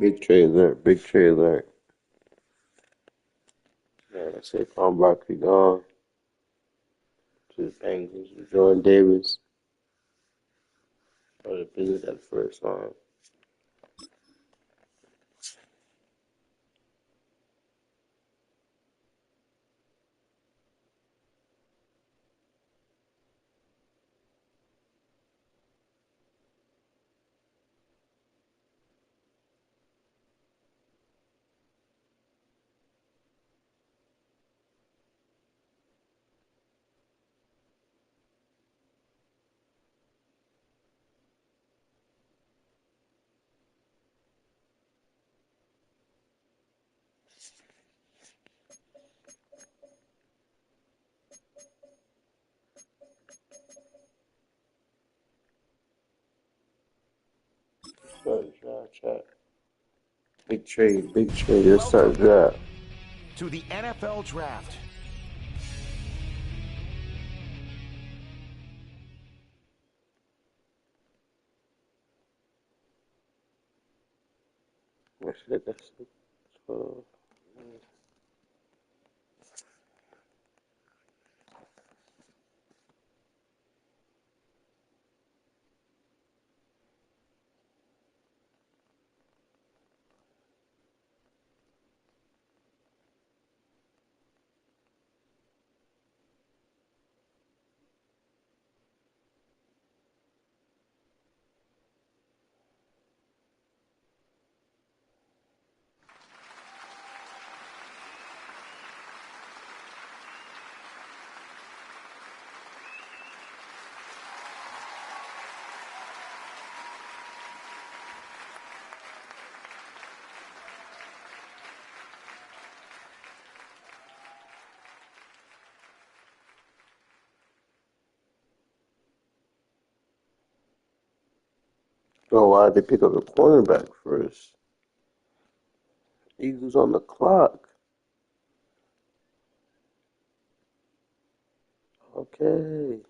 Big trade alert, big trade alert. Yeah, I say Tom Broccoli gone to the Bengals. Jordan Davis or the business at first line. Start draft chat. Big trade, big trade. Let's start Welcome draft. to the NFL Draft. Let's hit this. 12. Oh, why did they pick up the cornerback first? Eagles on the clock. Okay.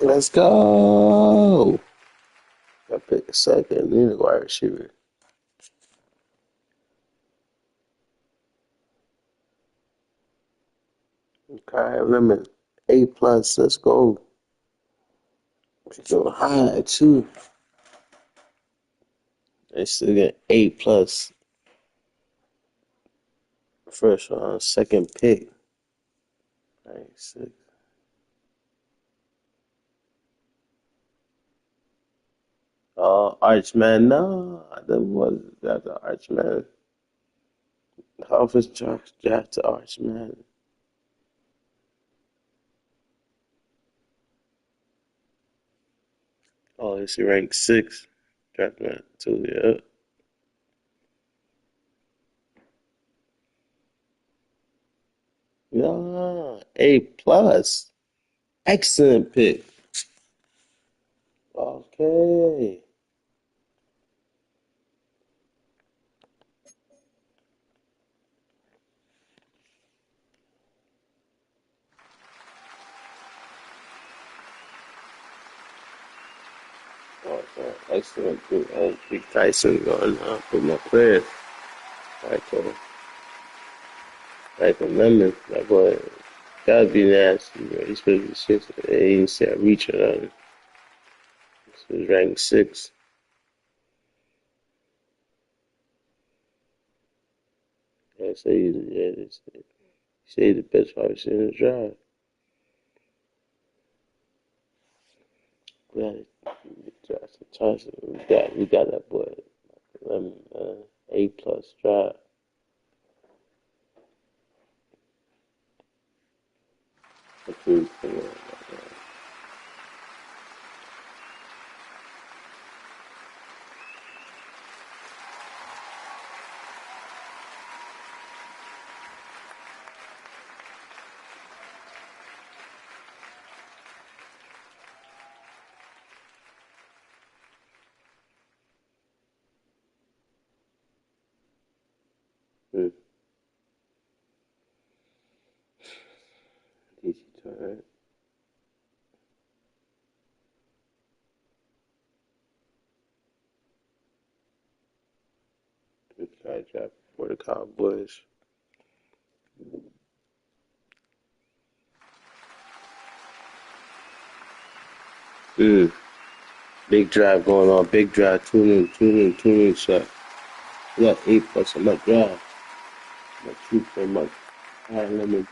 Let's go. I pick a second. Need a wide receiver. Okay, Lemon. A plus. Let's go. She's so high too. They still get A plus. First round, second pick. 96. Archman. No, that was that the Archman. How was draft to Archman? Oh, is he ranked six? Draft man too. Yeah. Yeah, A plus. Excellent pick. Okay. Okay. Excellent pick. Big Tyson going for my player. Like a lemon. That boy gotta be nasty, bro. He's supposed to be six. He didn't say I reach it on him. He was ranked six. I say he's the best wide receiver in the draft. Glad Johnson Johnson. We got that boy. A plus draft. Approved for him. Hmm. DC turn. Good guy draft for the Cowboys. Hmm. Big drive going on. Big drive. Tune in shot. We got 8 plus on my drive. My 2 per month. High limit.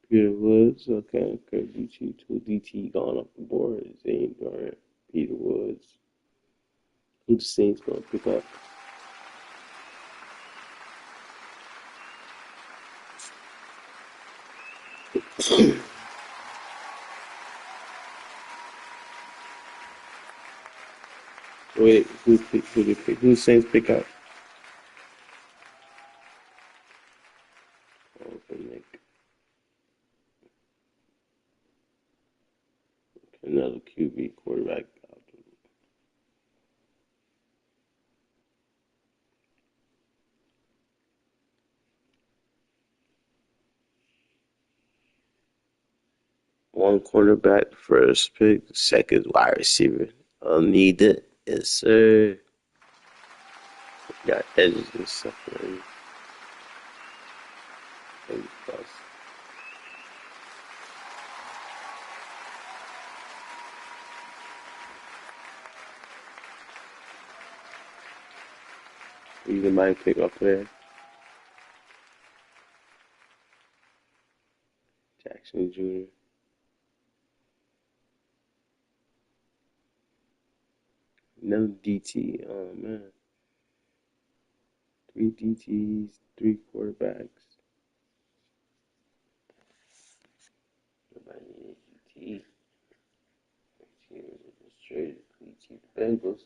Peter Woods. Okay. DT. 2 DT going off the board. Zane Durant. Peter Woods. Who the Saints gonna pick up? Wait, who they pick? Who the Saints pick up? Oh, for Nick. Another QB quarterback. One cornerback, first pick, second wide receiver. I'll need it. Yes, sir. Got edges and stuff. And plus. Either might pick up there. Jackson Jr. Another DT. Oh man. 3 DTs, 3 quarterbacks. Nobody needs DT. Just traded DT the Bengals.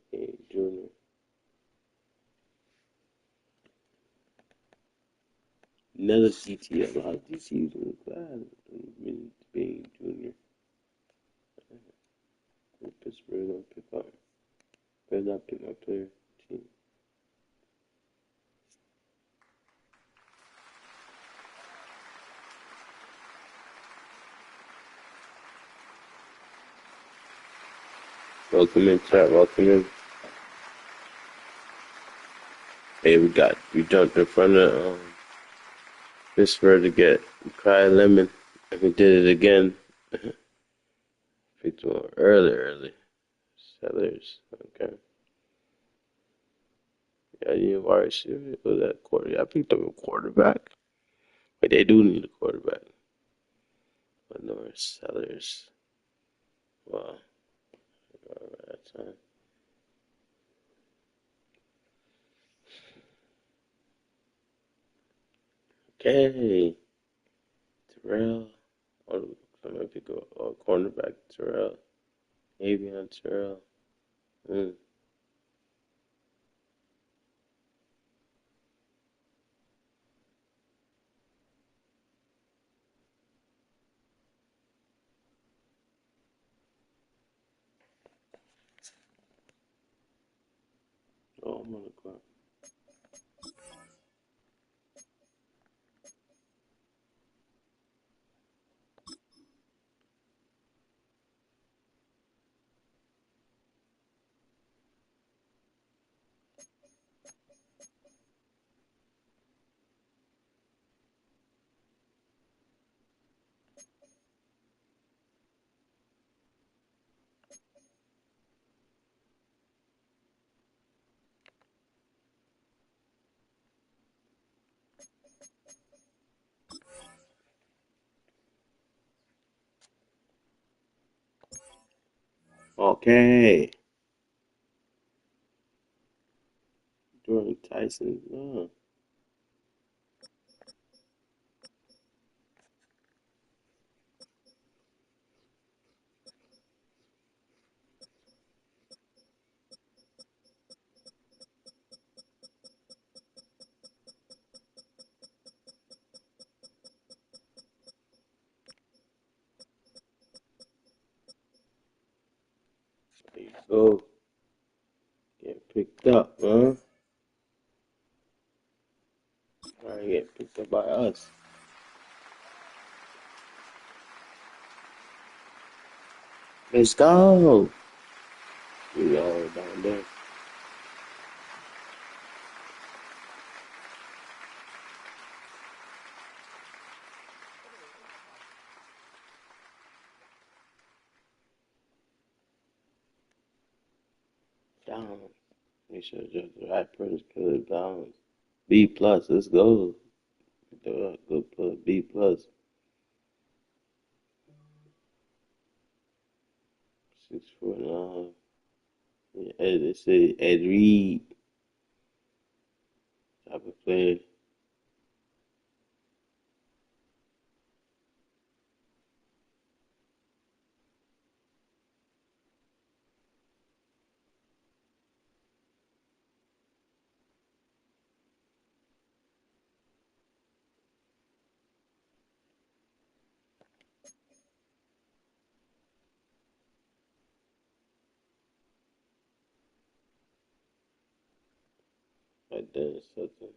Hey, Junior. Another DT. A lot of DTs in the class. Being Junior. Pittsburgh don't pick up. Better not pick my player. Team. Welcome in, chat. Welcome in. Hey, we jumped in front of Pittsburgh to get Cry Lemon, and we did it again. Picked one early. Sellers. Okay. Yeah, you wide receiver. Was that quarter? Yeah, I picked up a quarterback. But they do need a quarterback. But no Sellers. Wow. That time. Okay. Terrell. Oh, I'm gonna pick a cornerback. Terrell. Avion Terrell. Mm. Oh, I'm gonna go. Okay. Jordan Tyson. Oh. There you go. Get picked up, huh? Trying to get picked up by us. Let's go. We all down there. Down. Make sure just the right person put it down. B plus. Let's go. Go put B plus. 6'9". Yeah, they say Ed Reed type of player. Like that. Something.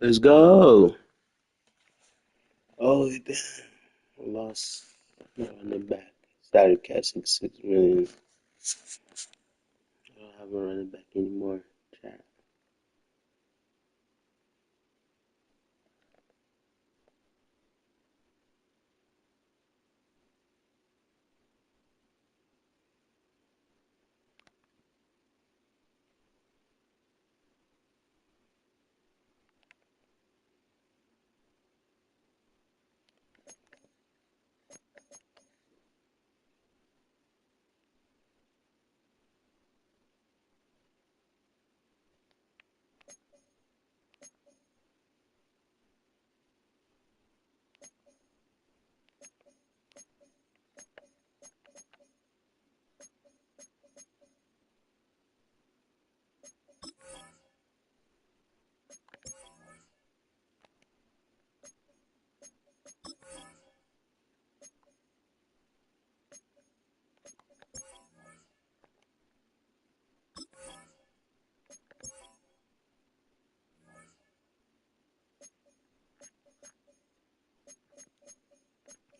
Let's go. Oh, damn. I lost. Running back. Started catching 6 million. I don't have a running back anymore. Chat.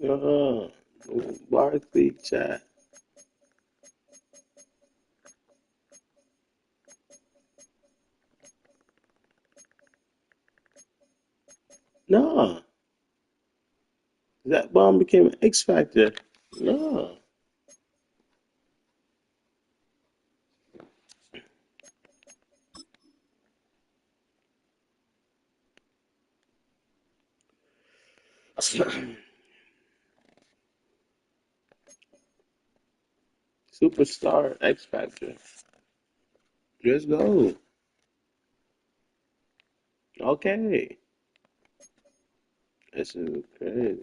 Uh, Barkley chat. No, that bomb became an X Factor. No. Superstar X Factor. Let's go. Okay. This is crazy.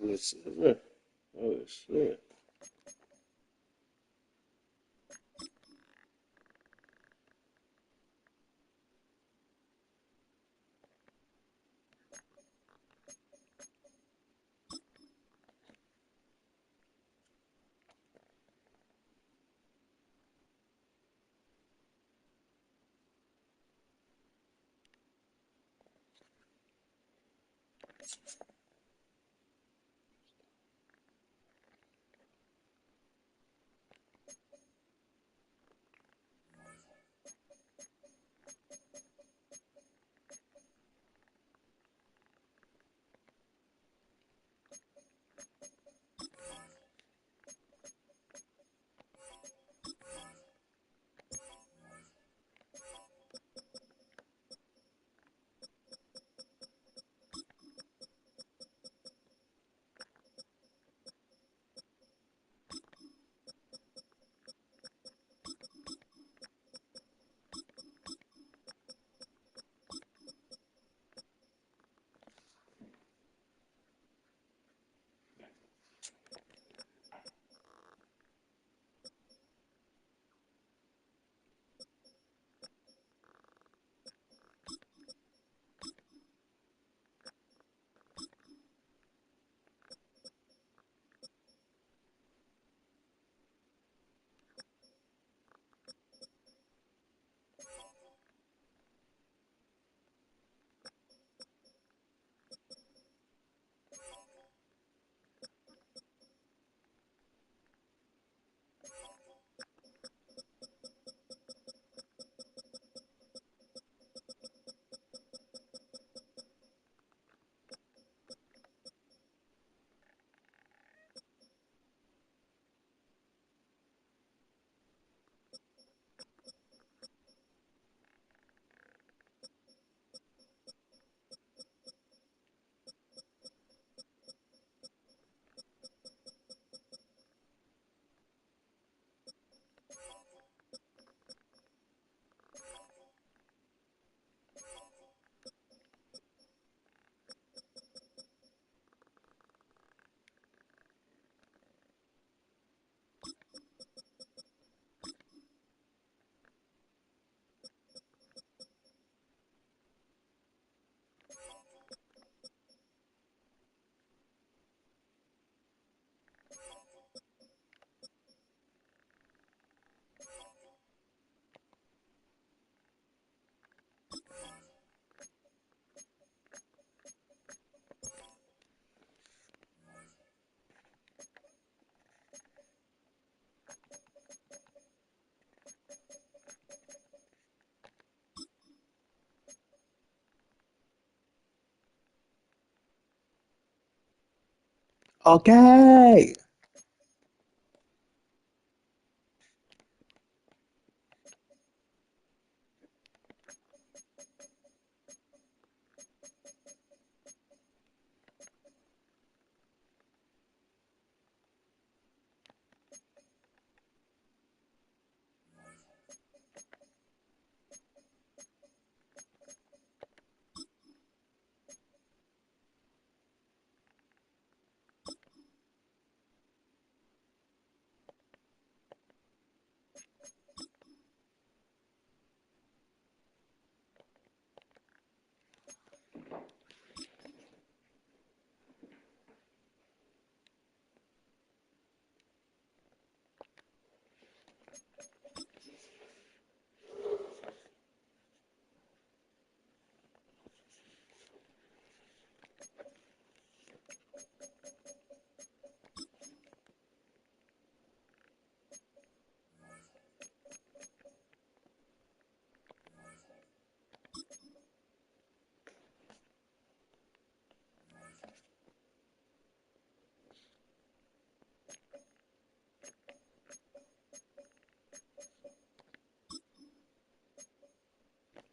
Receiver. Oh, shit. Okay.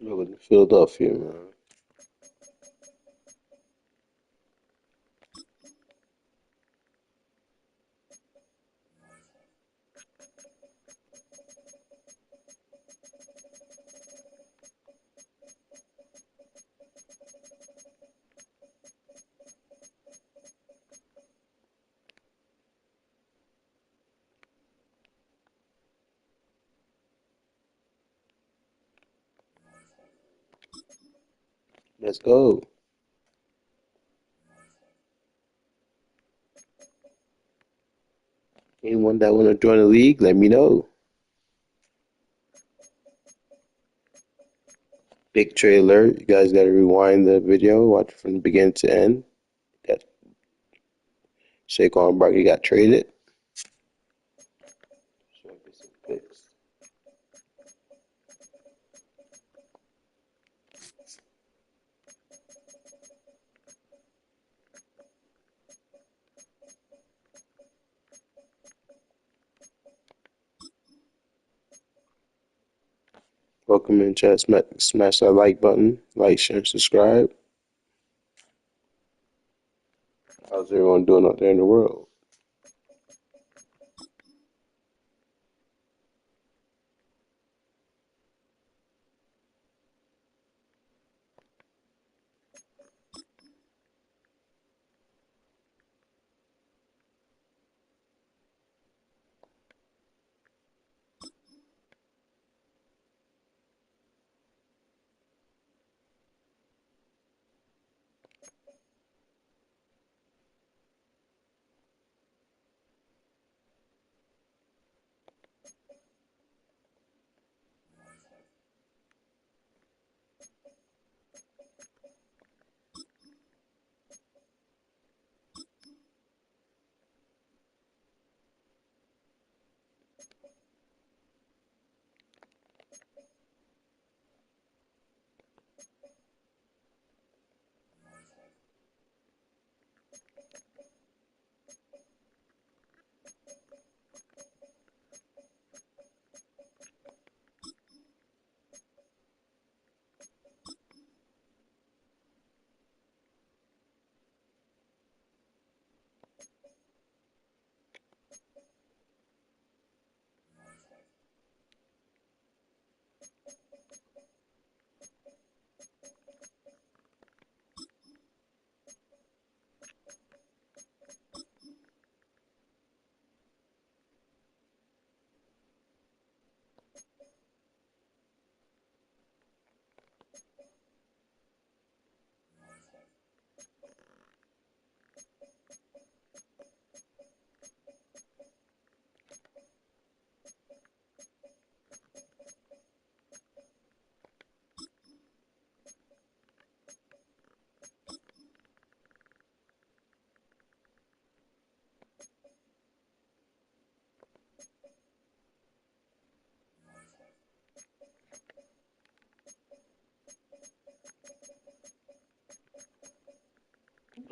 Look at Philadelphia, man. Let's go. Anyone that want to join the league, let me know. Big trade alert. You guys got to rewind the video, watch it from the beginning to end. Got Saquon Barkley got traded. So I get some picks. Welcome in chat. Smash that like button. Like, share, and subscribe. How's everyone doing out there in the world?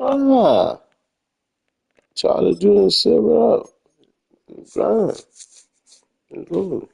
Ah, Tyler doing silver up. Fine. Good.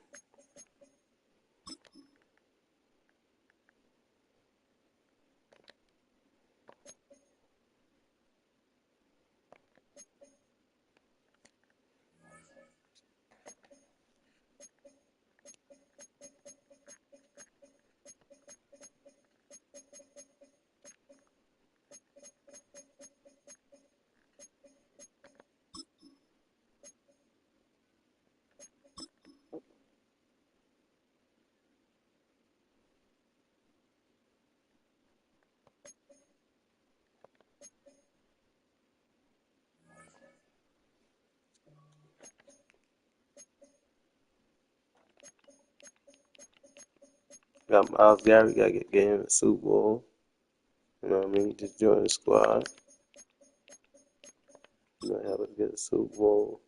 Got Miles Garrett, got to get him a Super Bowl. You know what I mean? Just join the squad. You know, help us get a Super Bowl.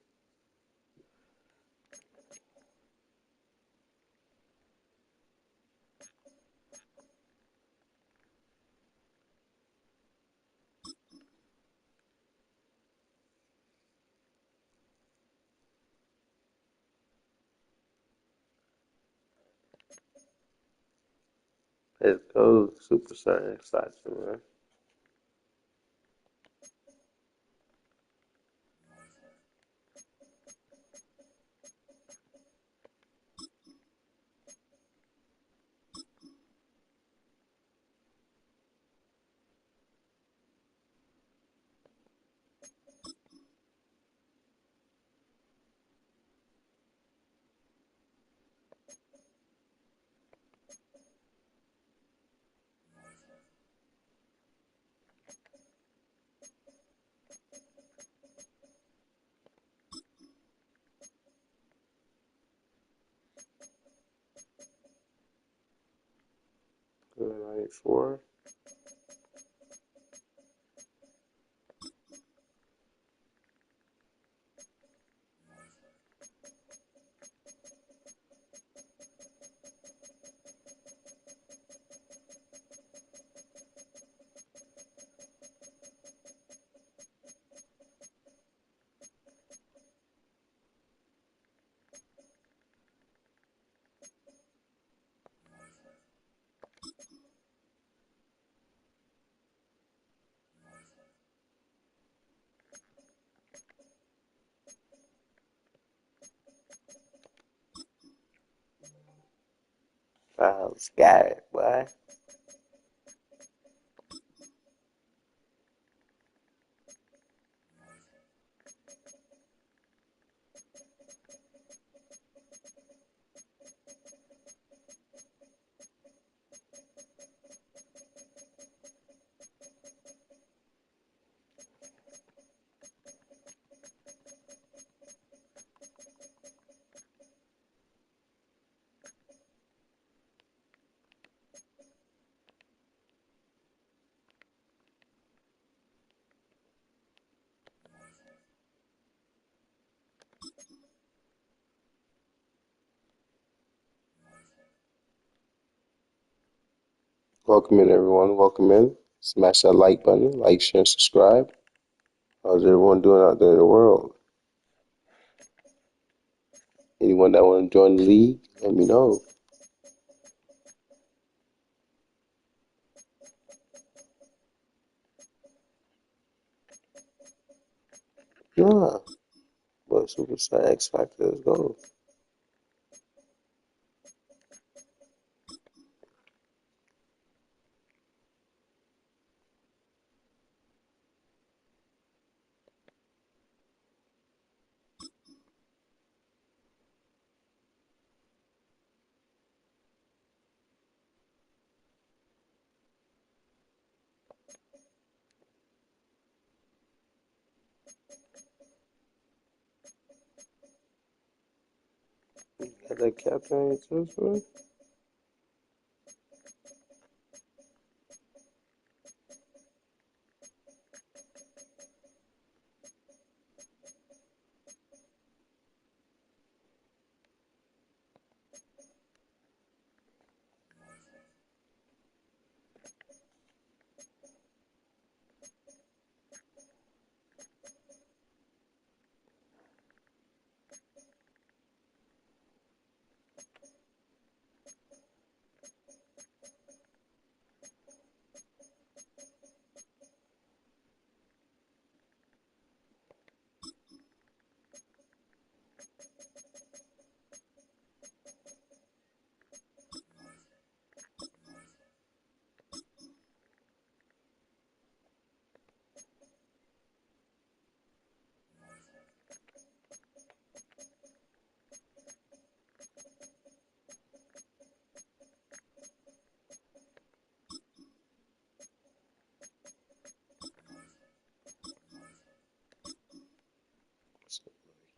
Let's go. Super excited, man. 24. Files got it, boy. Welcome in, everyone. Welcome in. Smash that like button, like, share, and subscribe. How's everyone doing out there in the world? Anyone that want to join the league, let me know. Yeah, but Superstar X Factor, let's go. Got that captain on your too, bro?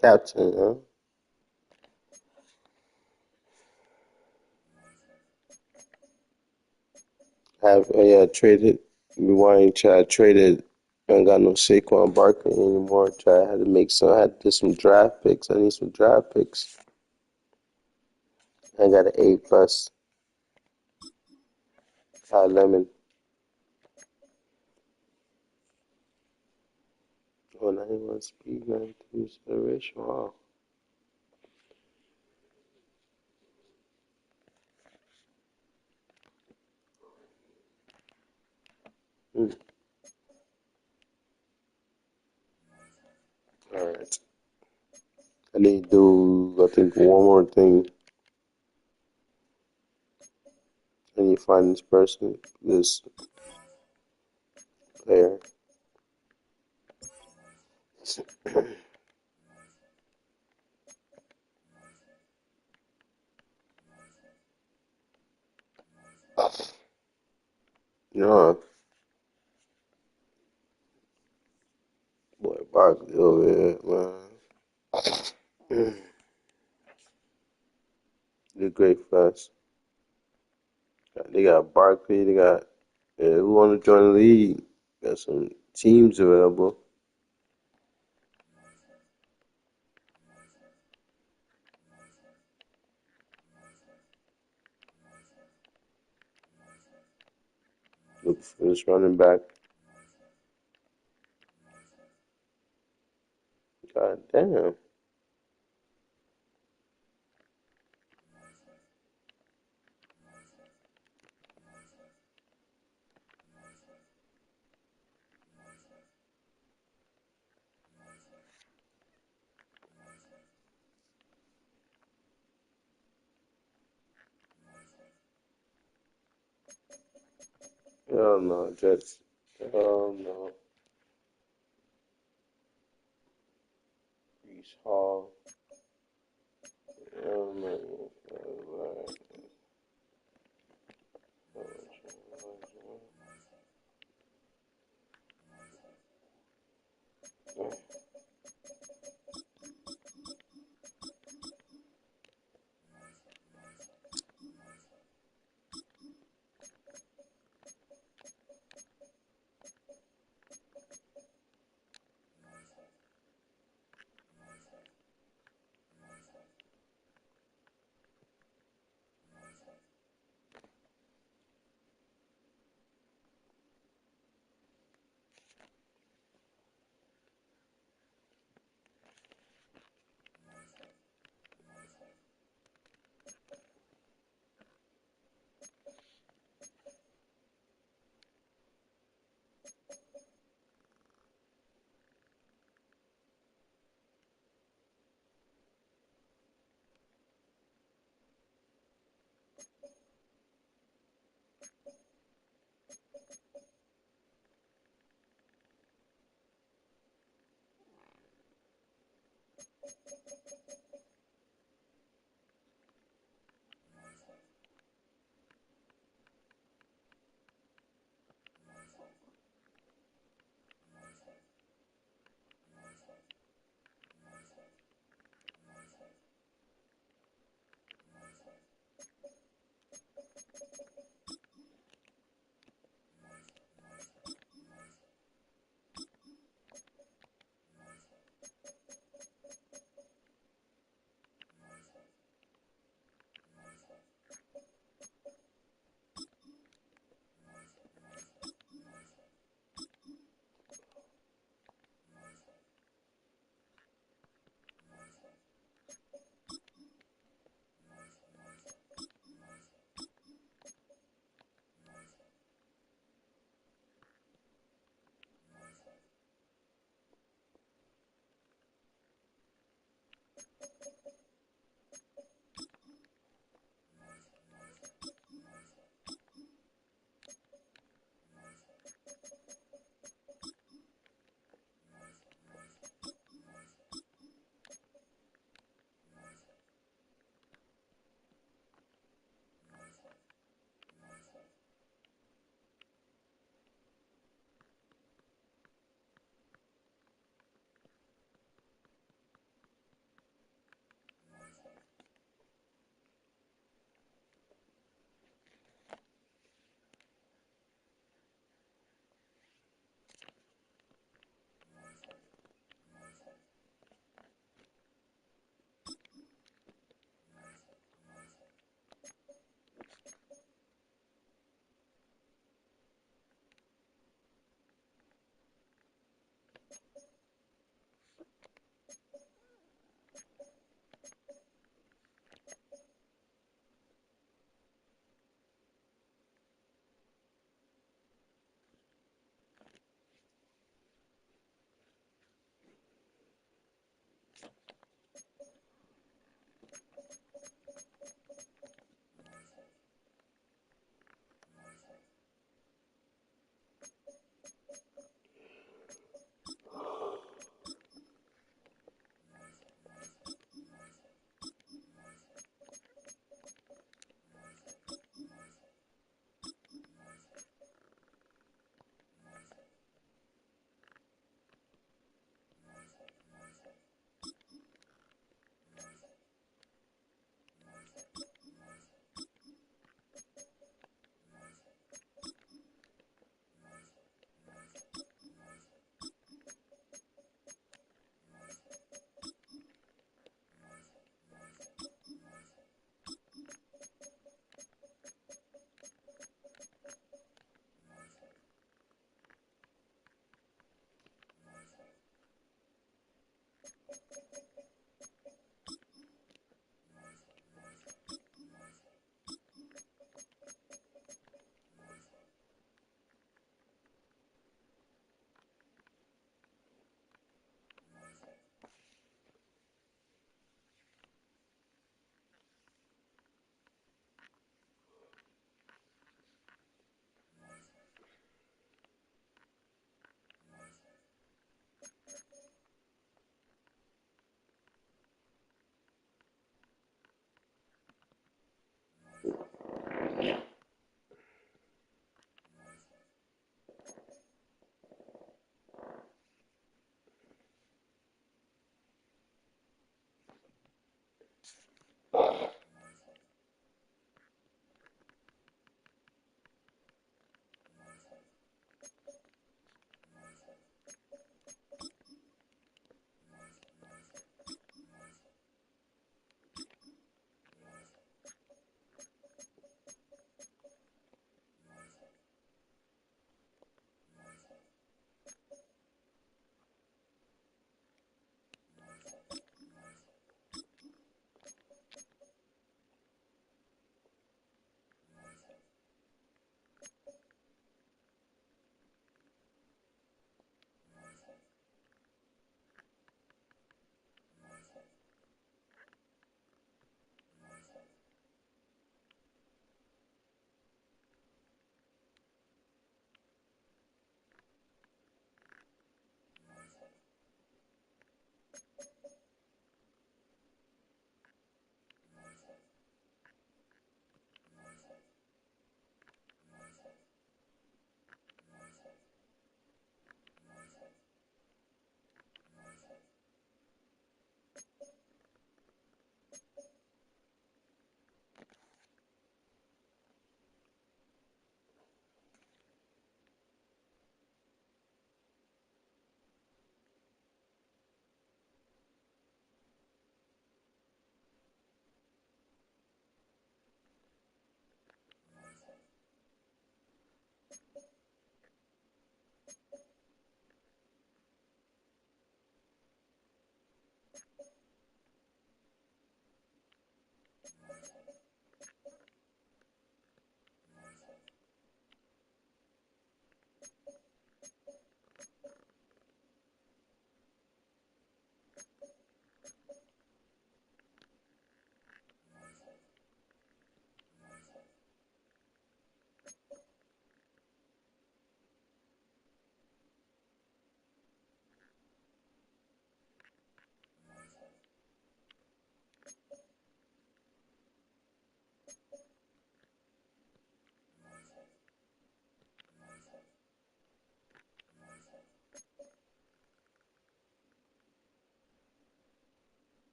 Captain, huh? Have yeah, traded. We wanted to try traded. I ain't got no Saquon Barkley anymore. Had to make some. I had to do some draft picks. I need some draft picks. I got an A plus. Lemon. Oh, 91 speed, 92 acceleration. Wow. Mm. All right. I need to do, I think, one more thing. I need to find this person, this player. No, boy, Barkley over here, man. Did great for us. Got They got Barkley. They got who want to join the league? Got some teams available. Look for this running back. God damn. Hell no, Jets. Hell no. Brees Hall. Hell no.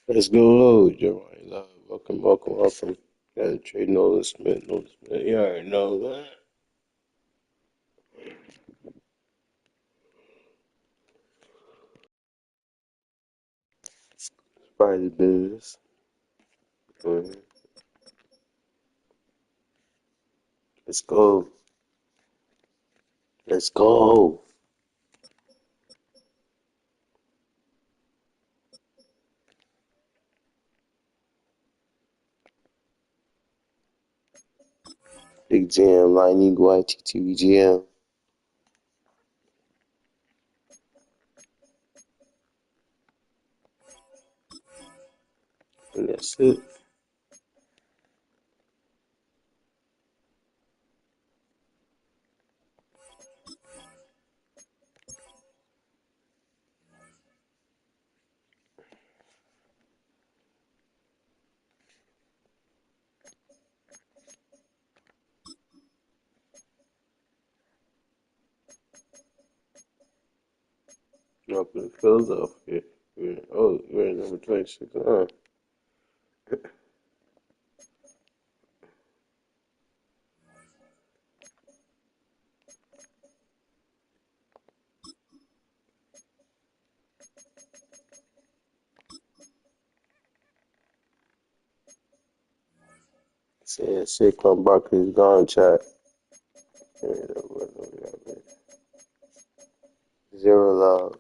Let's go, Jeremiah Love. Welcome, welcome, welcome. Got to trade Nolan Smith. Nolan Smith. You already know that. Spider business. Mhm. Let's go. Let's go. Big Jam, Line Eagle, ITTV GM. And that's it. Up in Philadelphia. We're at number 26. Saquon Barkley's gone, chat. Zero love.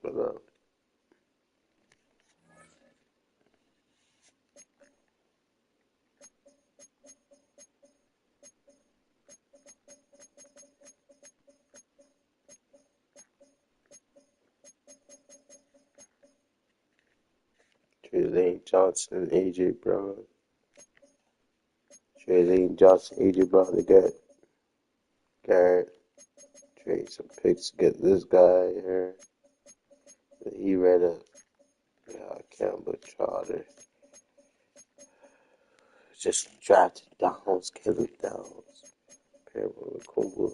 But, Trey Lane Johnson, AJ Brown. Trey Lane Johnson, AJ Brown to get Garrett. Trade some picks to get this guy here. He read a Campbell Charter. Just drafted Downs, Kevin Downs. Pamela Kumbu.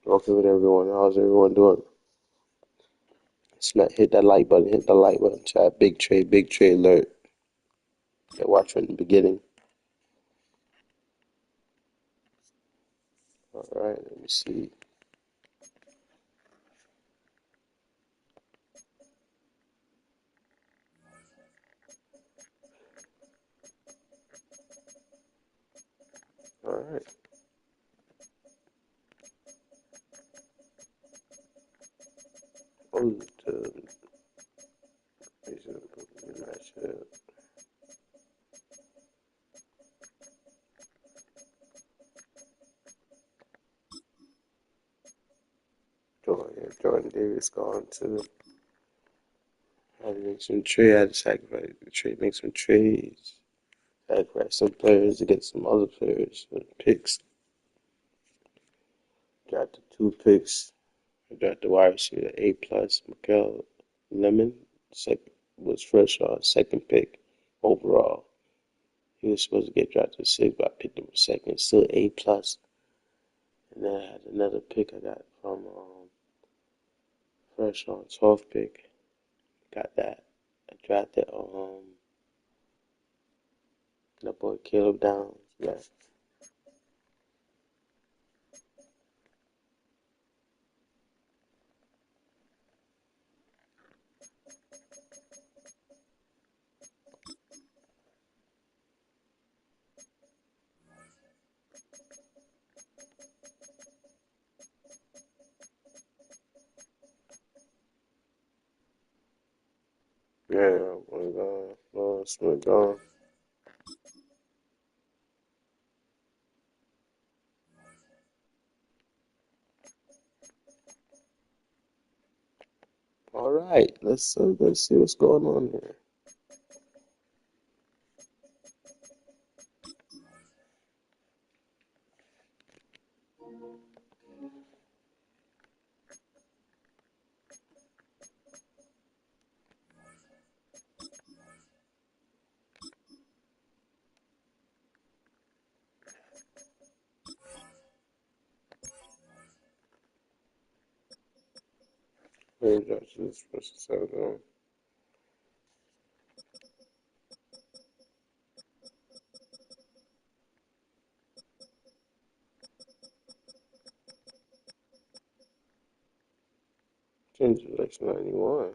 Welcome with everyone. How's everyone doing? Hit that like button. Hit the like button. Chat. Big trade alert. Yeah, watch from the beginning. All right, let me see. All right. Oh, matchup. Jordan Davis gone too. Had to make some trade. Had to sacrifice the trade. Make some trades. Sacrifice some players to get some other players. Picks. Got the 2 picks. I got the wide receiver A plus Mikel Lemon. Second was fresh on second pick overall. He was supposed to get drafted 6, but I picked him second. Still A plus. And then I had another pick I got from fresh on 12th pick. Got that. I drafted that boy Caleb Downs. Yeah. Yeah, one gone. Smith gone. All right, let's see what's going on here. Raindrops is versus Arizona. Ginger likes 91.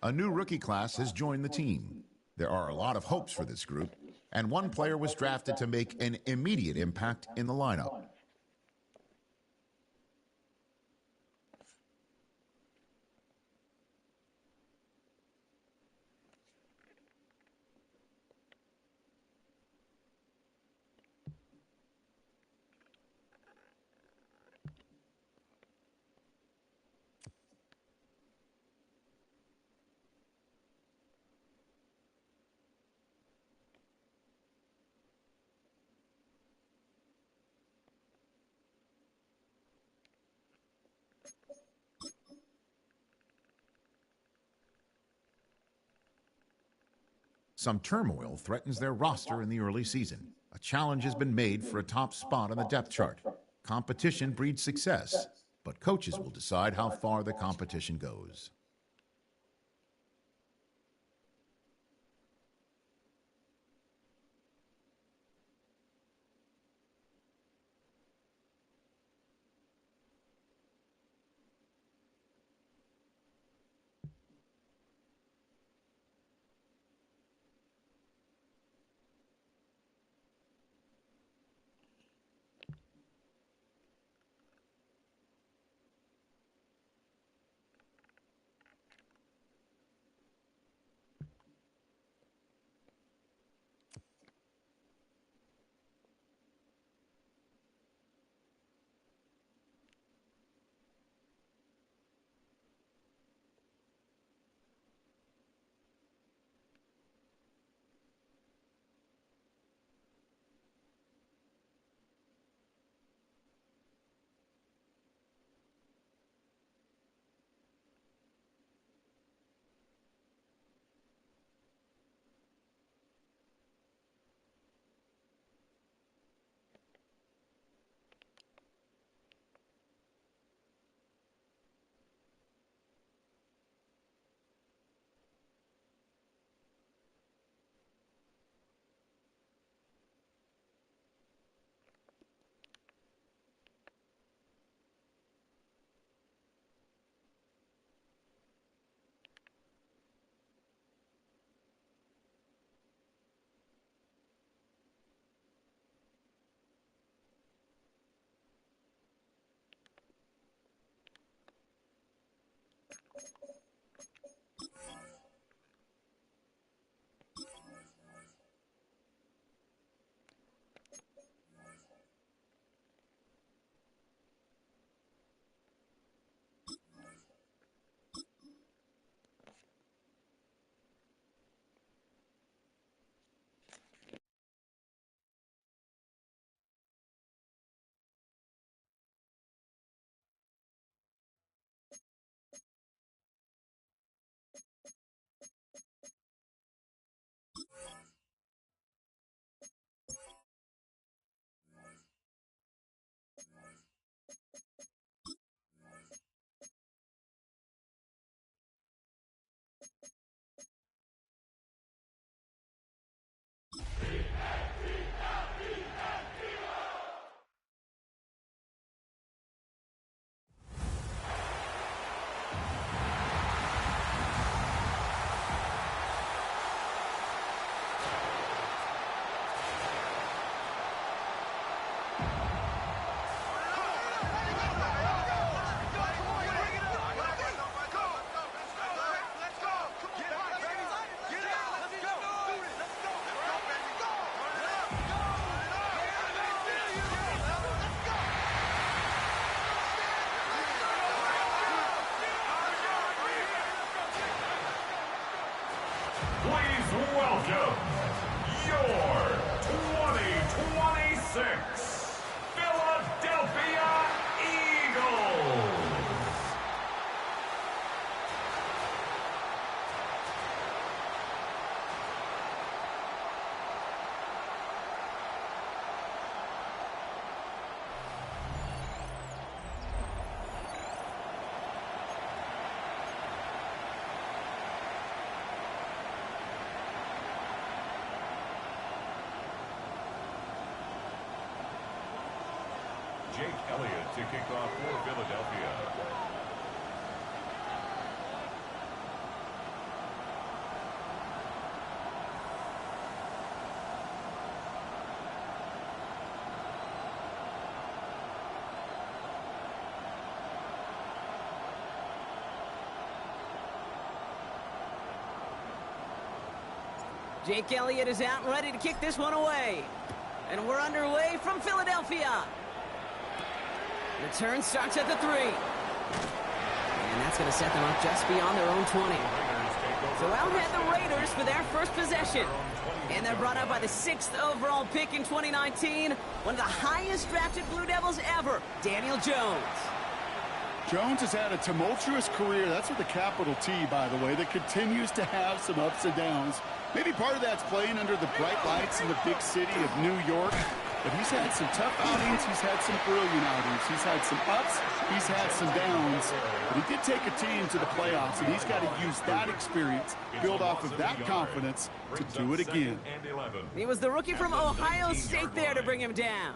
A new rookie class has joined the team. There are a lot of hopes for this group, and one player was drafted to make an immediate impact in the lineup. Some turmoil threatens their roster in the early season. A challenge has been made for a top spot on the depth chart. Competition breeds success, but coaches will decide how far the competition goes. welcome your 2026 Philadelphia Eagles. Jake Elliott to kick off for Philadelphia. Jake Elliott is out and ready to kick this one away. And we're underway from Philadelphia. Return starts at the 3. And that's going to set them up just beyond their own 20. So out head the Raiders for their first possession. And they're brought up by the 6th overall pick in 2019. One of the highest drafted Blue Devils ever, Daniel Jones. Jones has had a tumultuous career. That's with a capital T, by the way, that continues to have some ups and downs. Maybe part of that's playing under the bright lights in the big city of New York. But he's had some tough outings. He's had some brilliant outings. He's had some ups. He's had some downs. But he did take a team to the playoffs, and he's got to use that experience, build off of that confidence to do it again. He was the rookie from Ohio State there to bring him down.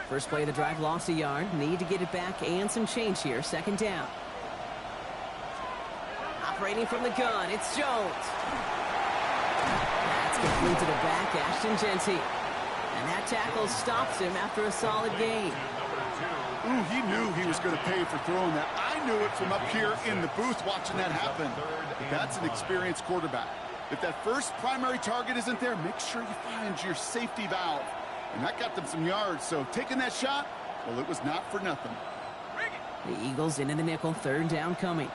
First play of the drive, lost a yard. Need to get it back and some change here. Second down. Operating from the gun, it's Jones. That's complete to the back, Ashton Genty. And that tackle stops him after a solid gain. Ooh, he knew he was going to pay for throwing that. I knew it from up here in the booth watching that happen. But that's an experienced quarterback. If that first primary target isn't there, make sure you find your safety valve. And that got them some yards, so taking that shot, well, it was not for nothing. The Eagles into the nickel, third down coming.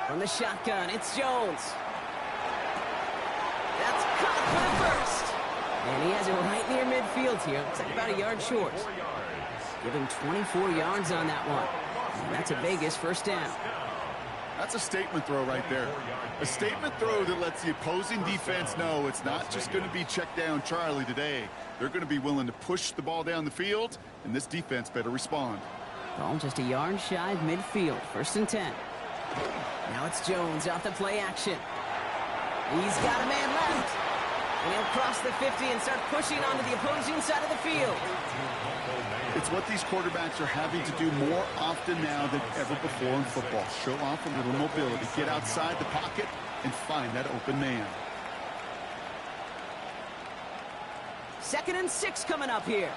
From the shotgun, it's Jones. That's caught for the first. And he has it right near midfield here. It's like about a yard short. Give him 24 yards on that one. And that's a Vegas first down. That's a statement throw right there. A statement throw that lets the opposing defense know it's not just going to be check down Charlie today. They're going to be willing to push the ball down the field, and this defense better respond. Ball just a yard shy of midfield, first and 10. Now it's Jones off the play action. He's got a man left. And he'll cross the 50 and start pushing onto the opposing side of the field. It's what these quarterbacks are having to do more often now than ever before in football. Show off a little mobility, get outside the pocket, and find that open man. 2nd and 6 coming up here.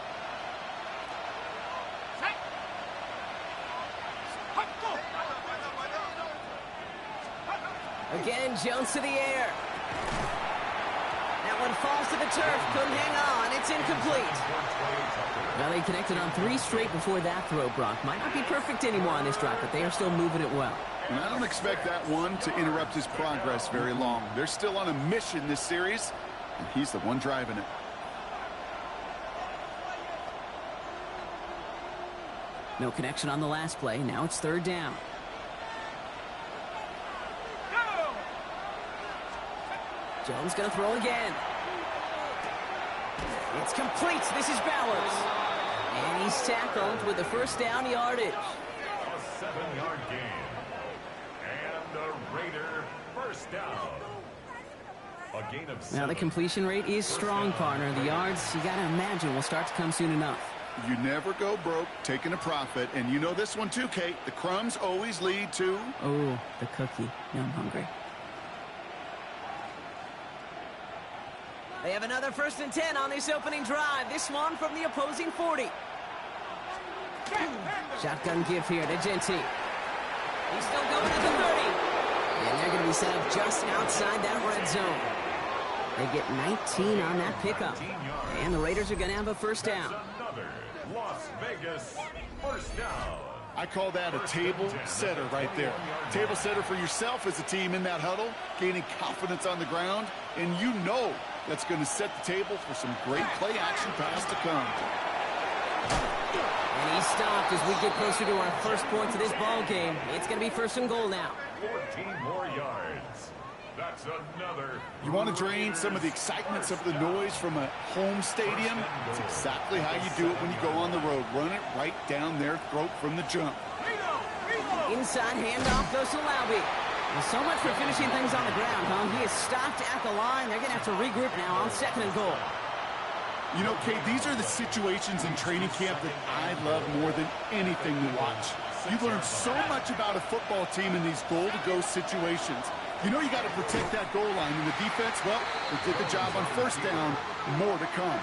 Again, Jones to the air. That one falls to the turf. Couldn't hang on. It's incomplete. Well, they connected on 3 straight before that throw, Brock. Might not be perfect anymore on this drive, but they are still moving it well. And I don't expect that one to interrupt his progress very long. They're still on a mission this series, and he's the one driving it. No connection on the last play. Now it's third down. Jones going to throw again. It's complete. This is Bowers. And he's tackled with the first down yardage. A 7-yard gain. And the Raider first down. A gain of 7. Now the completion rate is strong, partner. The yards, you got to imagine, will start to come soon enough. You never go broke taking a profit, and you know this one too, Kate. The crumbs always lead to... Oh, the cookie. Now I'm hungry. They have another 1st and 10 on this opening drive. This one from the opposing 40. Shotgun give here to Genty. He's still going at the 30. And they're going to be set up just outside that red zone. They get 19 on that pickup. And the Raiders are going to have a 1st down. Another Las Vegas 1st down. I call that a table setter right there. Table setter for yourself as a team in that huddle, gaining confidence on the ground, and you know that's going to set the table for some great play-action pass to come. And he's stopped as we get closer to our first point to this ball game. It's going to be 1st and goal now. 14 more yards. That's another. You want to drain some of the excitement, some of the noise from a home stadium? It's exactly how you do it when you go on the road. Run it right down their throat from the jump. Inside handoff goes to Laube. Well, so much for finishing things on the ground, huh? He is stopped at the line. They're going to have to regroup now on 2nd and goal. You know, Kate, these are the situations in training camp that I love more than anything to watch. You learn so much about a football team in these goal-to-go situations. You know you got to protect that goal line, and the defense, well, they did the job on 1st down. More to come.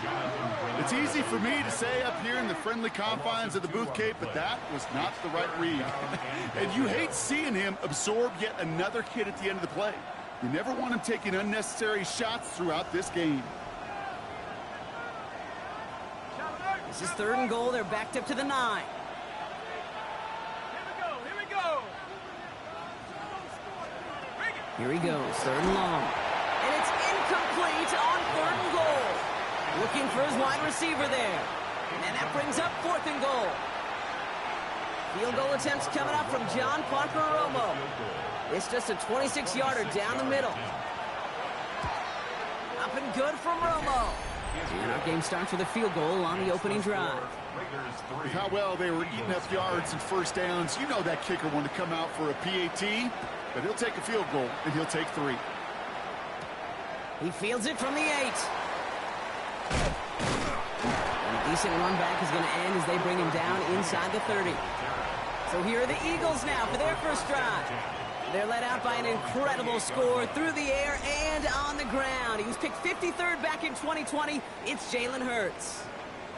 It's easy for me to say up here in the friendly confines of the booth, Kate, but that was not the right read. And you hate seeing him absorb yet another hit at the end of the play. You never want him taking unnecessary shots throughout this game. This is 3rd and goal. They're backed up to the 9. Here he goes, 3rd and long. And it's incomplete on 3rd and goal. Looking for his wide receiver there. And that brings up 4th and goal. Field goal attempts coming up from John Parker Romo. It's just a 26-yarder down the middle. Up and good from Romo. And our game starts with a field goal on the opening drive. With how well they were eating up yards and 1st downs, you know that kicker wanted to come out for a PAT. But he'll take a field goal, and he'll take 3. He fields it from the 8. And a decent run back is going to end as they bring him down inside the 30. So here are the Eagles now for their 1st drive. They're led out by an incredible score through the air and on the ground. He was picked 53rd back in 2020. It's Jalen Hurts.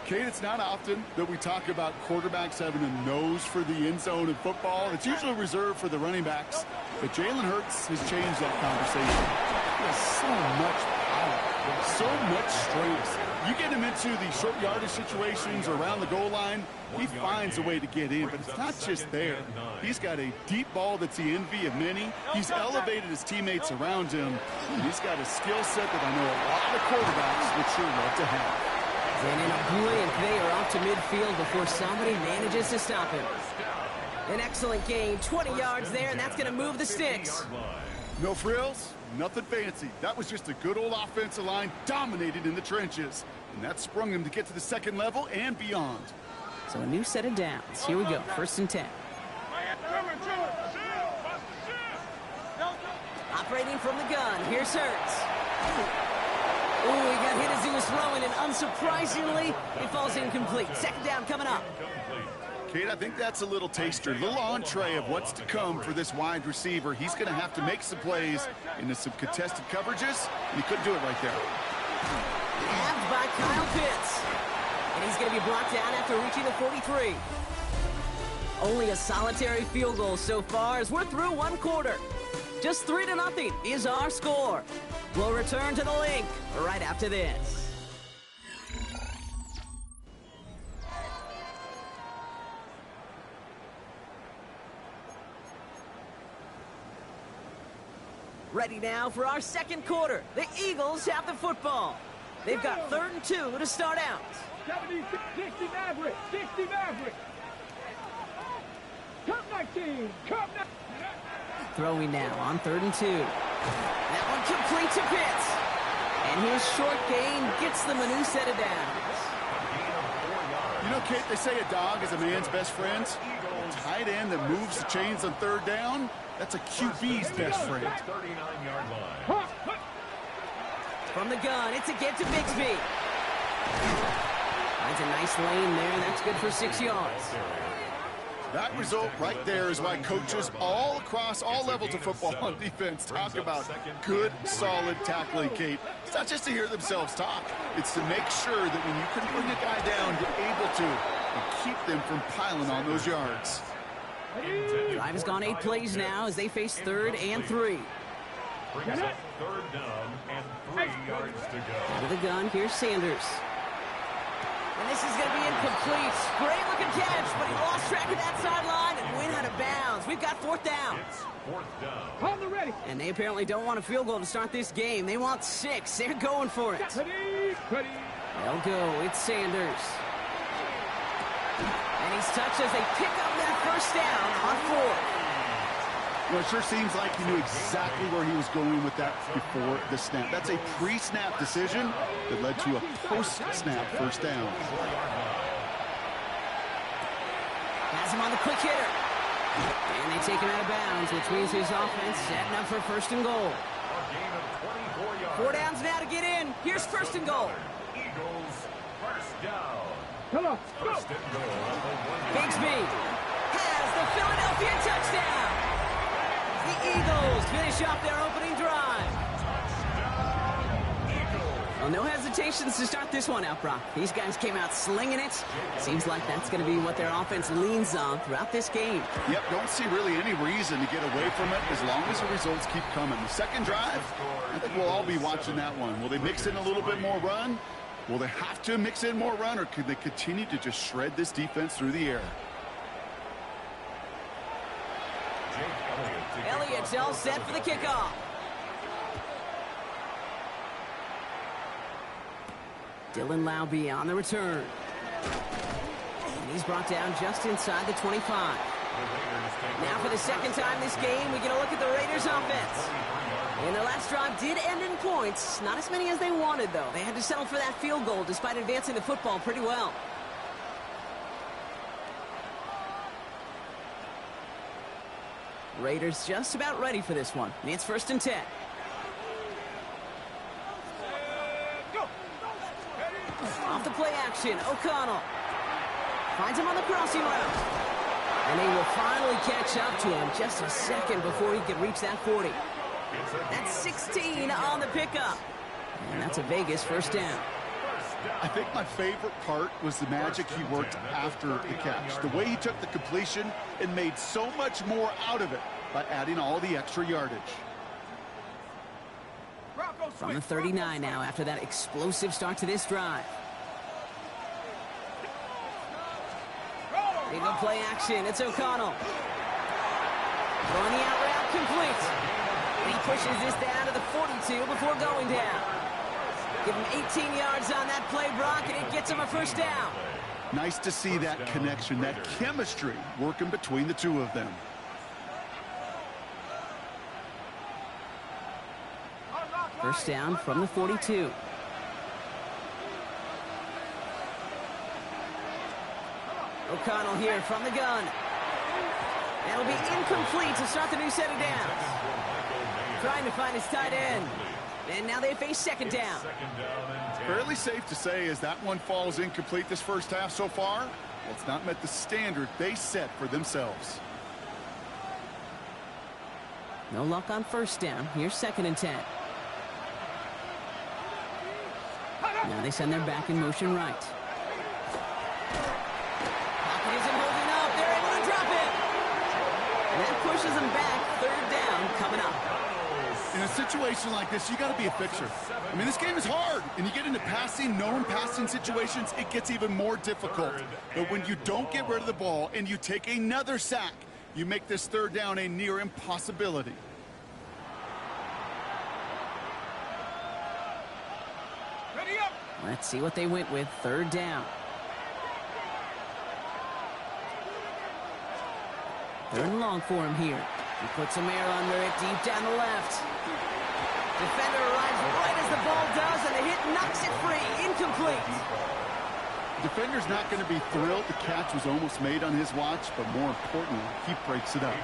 Kate, it's not often that we talk about quarterbacks having a nose for the end zone in football. It's usually reserved for the running backs. But Jalen Hurts has changed that conversation. He has so much power, so much strength. You get him into the short yardage situations or around the goal line, he finds a way to get in. But it's not just there. He's got a deep ball that's the envy of many. He's elevated his teammates around him. And he's got a skill set that I know a lot of quarterbacks would sure love to have. And in a brilliant they are off to midfield before somebody manages to stop him. An excellent gain, 20 yards there, and that's going to move the sticks. No frills, nothing fancy. That was just a good old offensive line dominated in the trenches. And that sprung him to get to the 2nd level and beyond. So a new set of downs. Here we go, 1st and 10. Operating from the gun, here's Hurts. Ooh, he got hit as he was throwing, and unsurprisingly, it falls incomplete. 2nd down coming up. Kate, I think that's a little taster, a little entree of what's to come for this wide receiver. He's going to have to make some plays into some contested coverages, and he couldn't do it right there. Nabbed by Kyle Pitts. And he's going to be brought down after reaching the 43. Only a solitary field goal so far as we're through 1 quarter. Just 3-0 is our score. We'll return to the link right after this. Ready now for our 2nd quarter. The Eagles have the football. They've got 3rd and 2 to start out. 60 Maverick, 60 Maverick. Come 19, come 19. Throwing now on 3rd and 2. That one complete to Pitts. And his short gain gets them a new set of downs. You know, Kate, they say a dog is a man's best friend. A tight end that moves the chains on 3rd down, that's a QB's best friend. 39-yard line. From the gun, it's a get to Bixby. Finds a nice lane there, and that's good for 6 yards. That result right there is why coaches all across all levels of football on defense talk about good, solid tackling, Kate. It's not just to hear themselves talk. It's to make sure that when you can bring a guy down, you're able to and keep them from piling on those yards. Drive has gone 8 plays now as they face 3rd and 3. Brings up 3rd down and 3 yards to go. Out of the gun, here's Sanders. And this is going to be incomplete. Great looking catch, but he lost track of that sideline and went out of bounds. We've got 4th down. It's 4th down. On the ready. And they apparently don't want a field goal to start this game. They want 6. They're going for it. Ready. They'll go. It's Sanders. And he's touched as they pick up that 1st down on 4th. Well, it sure seems like he knew exactly where he was going with that before the snap. That's a pre-snap decision that led to a post-snap 1st down. Has him on the quick hitter. And they take him out of bounds, which means his offense setting up for 1st and goal. A gain of 24 yards. 4 downs now to get in. Here's 1st and goal. Eagles 1st down. Come on. Go. 1st and goal at the 1 yard. Bigsby has the Philadelphia touchdown. The Eagles finish off their opening drive. Well, no hesitations to start this one out, Brock. These guys came out slinging it. Seems like that's going to be what their offense leans on throughout this game. Yep, don't see really any reason to get away from it as long as the results keep coming. The 2nd drive, I think we'll all be watching that one. Will they mix in a little bit more run? Will they have to mix in more run, or could they continue to just shred this defense through the air? Elliott's all set for the kickoff. Dylan Laube on the return. And he's brought down just inside the 25. Now for the 2nd time this game, we get a look at the Raiders offense. And their last drive did end in points. Not as many as they wanted, though. They had to settle for that field goal despite advancing the football pretty well. Raiders just about ready for this one. It's 1st and 10. Off the play action, O'Connell finds him on the crossing route. And they will finally catch up to him just a second before he can reach that 40. That's 16 on the pickup. And that's a Vegas 1st down. I think my favorite part was the magic he worked after the catch. The way he took the completion and made so much more out of it by adding all the extra yardage. From the 39 now after that explosive start to this drive. Big old play action. It's O'Connell. Throwing the out route complete. And he pushes this down to the 42 before going down. Give him 18 yards on that play, Brock, and it gets him a 1st down. Nice to see that connection, that chemistry working between the two of them. First down from the 42. O'Connell here from the gun. That'll be incomplete to start the new set of downs. Trying to find his tight end. And now they face 2nd down. Fairly safe to say as that one falls incomplete this 1st half so far, well, it's not met the standard they set for themselves. No luck on 1st down. Here's 2nd and 10. Now they send their back in motion right. Pocket isn't holding up. They're able to drop it. And that pushes them back. 3rd down coming up. In a situation like this, you got to be a fixer. I mean, this game is hard, and you get into known passing situations, it gets even more difficult. But when you don't get rid of the ball and you take another sack, you make this 3rd down a near impossibility. Let's see what they went with. 3rd down. 3rd and long for him here. He puts some air under it deep down the left. Defender arrives right as the ball does, and the hit knocks it free. Incomplete. Defender's not going to be thrilled the catch was almost made on his watch, but more importantly, he breaks it up.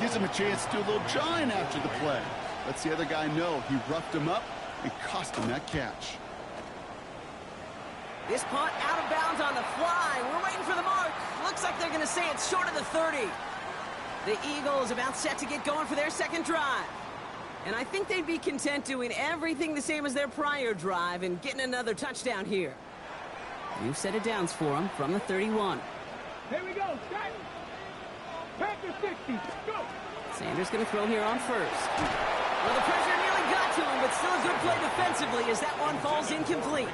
Gives him a chance to do a little jawing after the play. Lets the other guy know he roughed him up and cost him that catch. This punt out of bounds on the fly. We're waiting for the mark. Looks like they're going to say it's short of the 30. The Eagles about set to get going for their second drive. And I think they'd be content doing everything the same as their prior drive and getting another touchdown here. New set of downs for them from the 31. Here we go. Set. Panther 60. Go. Sanders going to throw here on first. Well, the pressure nearly got to him, but still a good play defensively as that one falls incomplete.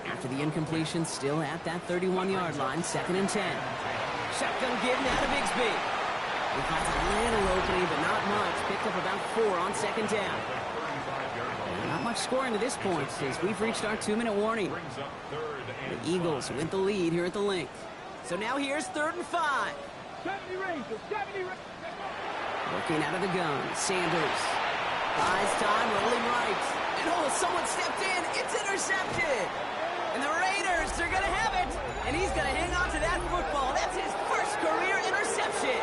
After the incompletion, still at that 31-yard line, 2nd and 10. Shotgun give now to Bigsby. He finds a little opening, but not much. Picked up about 4 on 2nd down. Not much scoring to this point as we've reached our 2-minute warning. The Eagles with the lead here at the link. So now here's 3rd and 5. 70 Rangers. 70 Rangers. Working out of the gun, Sanders. Buys time, rolling right. And oh, someone stepped in. It's intercepted. And the Raiders are going to have it. And he's going to hang on to that football. That's his first career interception.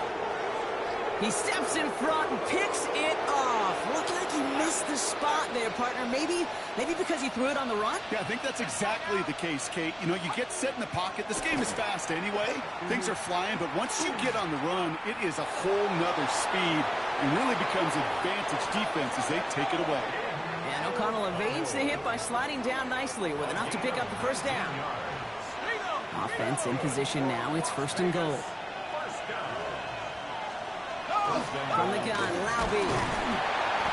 He steps in front and picks it off. Looked like he missed the spot there, partner. Maybe because he threw it on the run? Yeah, I think that's exactly the case, Kate. You know, you get set in the pocket. This game is fast anyway. Things are flying, but once you get on the run, it is a whole nother speed and really becomes advantage defense as they take it away. And O'Connell evades the hit by sliding down nicely with enough to pick up the first down. Offense in position now. It's 1st and goal. From the gun, Laube.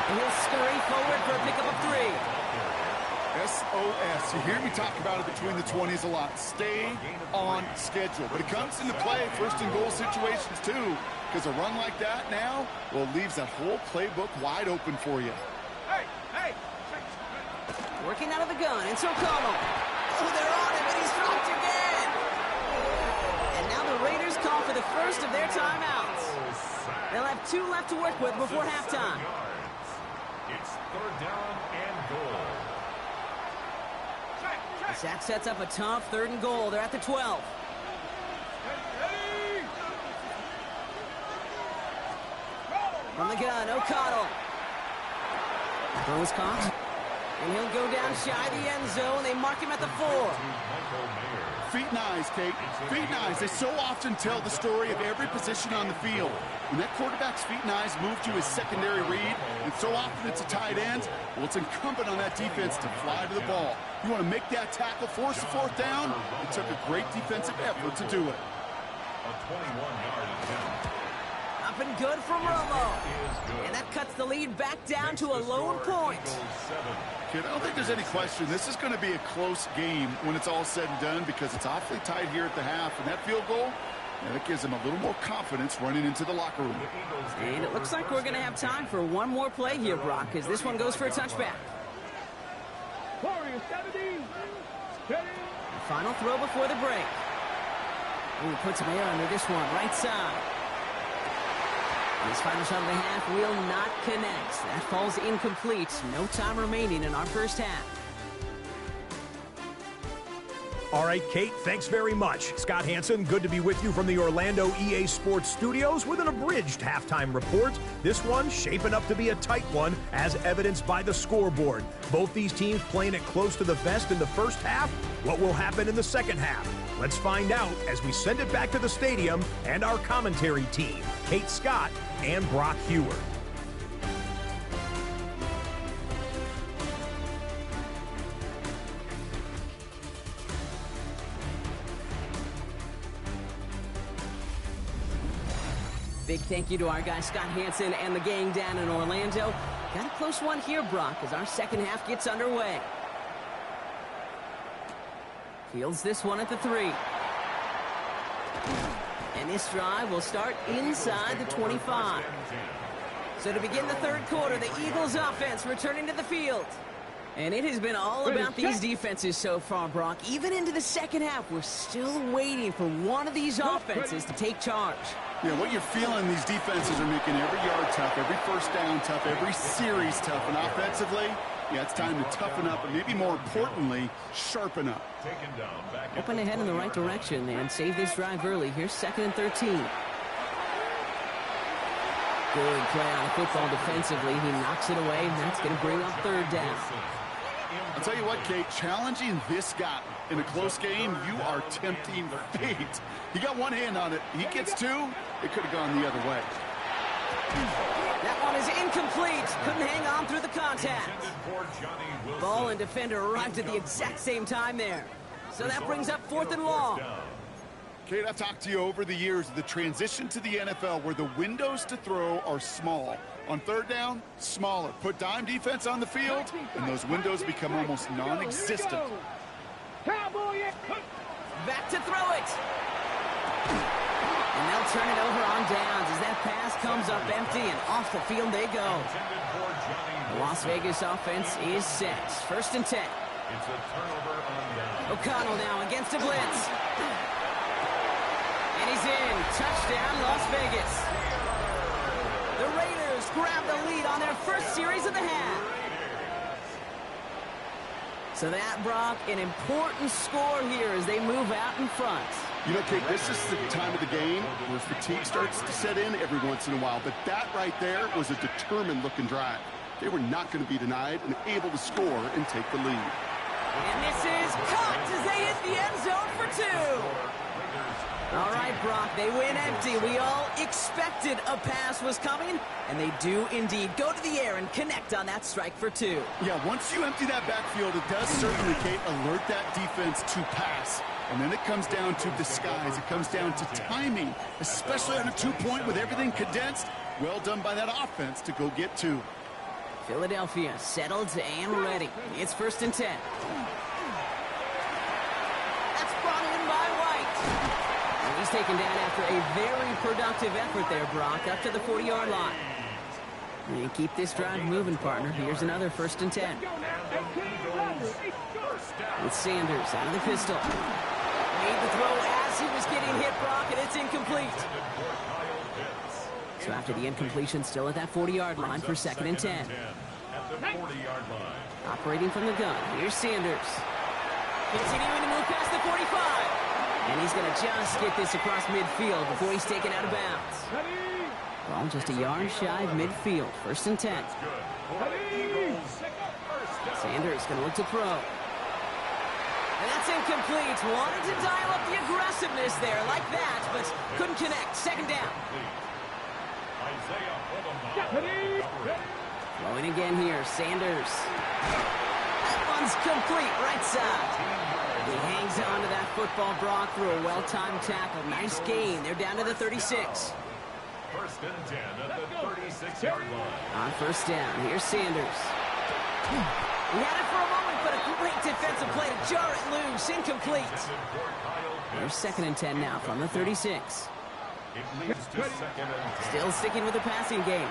And he'll scurry forward for a pickup of 3. SOS. You hear me talk about it between the 20s a lot. Stay on schedule. But it comes into play 1st and goal situations too. Because a run like that now, well, leaves that whole playbook wide open for you. Hey. Working out of the gun, it's O'Connell. Oh, they're on him, and he's dropped again. And now the Raiders call for the first of their timeouts. They'll have 2 left to work with before halftime. It's 3rd down and goal. That sets up a tough 3rd and goal. They're at the 12. From the gun, O'Connell. Throws caught. And he'll go down shy of the end zone. They mark him at the 4. Feet and eyes, Kate. Feet and eyes. They so often tell the story of every position on the field. When that quarterback's feet and eyes move to his secondary read, and so often it's a tight end, well, it's incumbent on that defense to fly to the ball. You want to make that tackle, force the 4th down? It took a great defensive effort to do it. A 21-yard attempt. Up and good from Romo. And that cuts the lead back down to a lone point. Kid, I don't think there's any question. This is going to be a close game when it's all said and done because it's awfully tight here at the half. And that field goal, that gives them a little more confidence running into the locker room. And it looks like we're going to have time for one more play here, Brock, as this one goes for a touchback. Warriors 70. Steady. The final throw before the break. Ooh, puts him air under this one, right side. This final shot of the half will not connect. That falls incomplete. No time remaining in our first half. All right, Kate, thanks very much. Scott Hansen, good to be with you from the Orlando EA Sports Studios with an abridged halftime report. This one shaping up to be a tight one, as evidenced by the scoreboard. Both these teams playing it close to the vest in the first half. What will happen in the second half? Let's find out as we send it back to the stadium and our commentary team, Kate Scott and Brock Hewer. Big thank you to our guy Scott Hansen and the gang down in Orlando. Got a close one here, Brock, as our second half gets underway. Fields this one at the 3. And this drive will start inside the 25. So to begin the third quarter, the Eagles offense returning to the field. And it has been all about these defenses so far, Brock. Even into the second half, we're still waiting for one of these offenses to take charge. Yeah, what you're feeling, these defenses are making every yard tough, every first down tough, every series tough. And offensively, yeah, it's time to toughen up, and maybe more importantly, sharpen up. Open ahead in the right direction and save this drive early. Here's 2nd and 13. Good play on the football defensively. He knocks it away, and that's going to bring up 3rd down. I'll tell you what, Kate, challenging this guy in a close game, you are tempting fate. He got one hand on it. He gets two. It could have gone the other way. That one is incomplete. Couldn't hang on through the contact. Ball and defender arrived at the exact same time there. So that brings up 4th and long. Kate, I've talked to you over the years of the transition to the NFL where the windows to throw are small. On 3rd down, smaller. Put dime defense on the field, and those windows become almost non-existent. Back to throw it. And they'll turn it over on downs as that pass comes up empty, and off the field they go. The Las Vegas offense is set. 1st and 10. It's a turnover on down. O'Connell now against a blitz. And he's in. Touchdown, Las Vegas. The Raiders grab the lead on their first series of the half. So that, Brock, an important score here as they move out in front. You know, Kate, this is the time of the game where fatigue starts to set in every once in a while. But that right there was a determined-looking drive. They were not going to be denied and able to score and take the lead. And this is caught as they hit the end zone for 2. All right, Brock, they win empty. We all expected a pass was coming, and they do indeed go to the air and connect on that strike for 2. Yeah, once you empty that backfield, it does certainly, Kate, alert that defense to pass. And then it comes down to disguise. It comes down to timing, especially on a 2-point with everything condensed. Well done by that offense to go get 2. Philadelphia settled and ready. It's 1st and 10. That's brought in by White. And he's taken down after a very productive effort there, Brock, up to the 40-yard line. And keep this drive moving, partner. Here's another 1st and 10. With Sanders out of the pistol. Made the throw as he was getting hit, Brock, and it's incomplete. So after the incompletion, still at that 40-yard line for 2nd and 10. Operating from the gun, here's Sanders. Continuing to move past the 45. And he's going to just get this across midfield before he's taken out of bounds. Ball just a yard shy of midfield, 1st and 10. Sanders going to look to throw. And that's incomplete. Wanted to dial up the aggressiveness there like that, but couldn't connect. 2nd down. Throwing again here, Sanders. That one's complete, right side. He hangs on to that football, Brock, through a well-timed tackle. Nice gain. They're down to the 36. 1st and 10 at the 36-yard line. On 1st down, here's Sanders. He had it for a moment, but a great defensive play to jar it loose. Incomplete. Here's 2nd and 10 now from the 36. It leads to 2nd and 10. Still sticking with the passing game.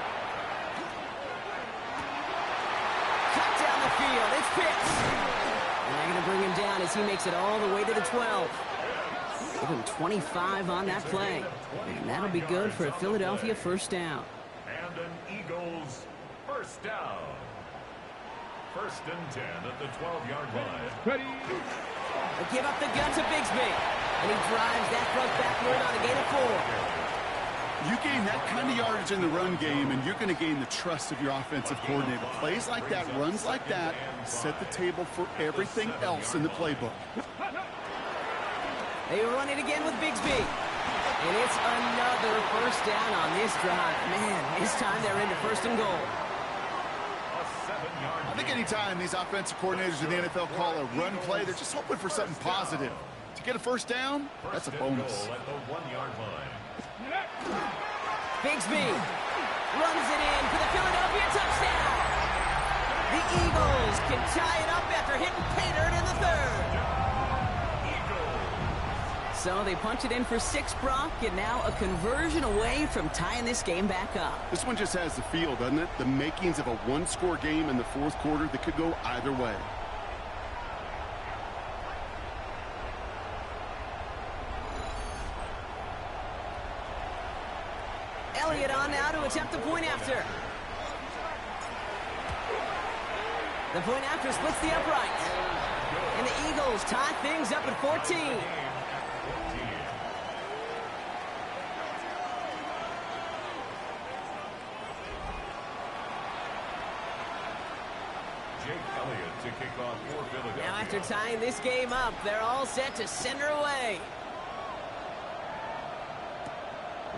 Cut down the field. It's Pitts. And they're going to bring him down as he makes it all the way to the 12. Give him 25 on that play. And that'll be good for a Philadelphia 1st down. And an Eagles 1st down. 1st and 10 at the 12-yard line. They give up the gun to Bigsby. And he drives that front backward on a gain of 4. You gain that kind of yardage in the run game, and you're going to gain the trust of your offensive coordinator. Plays like that, runs like that, set the table for everything else in the playbook. They run it again with Bigsby. And it's another 1st down on this drive. Man, this time they're into 1st and goal. I think anytime these offensive coordinators in the NFL call a run play, they're just hoping for something positive. To get a 1st down, that's a bonus. At the 1-yard line. Bigsby runs it in for the Philadelphia touchdown. The Eagles can tie it up after hitting Paydirt in the 3rd. So they punch it in for 6, Brock, and now a conversion away from tying this game back up. This one just has the feel, doesn't it? The makings of a 1-score game in the 4th quarter that could go either way. Elliott on now to attempt the point after. The point after splits the upright. And the Eagles tie things up at 14. Now after tying this game up, they're all set to send her away.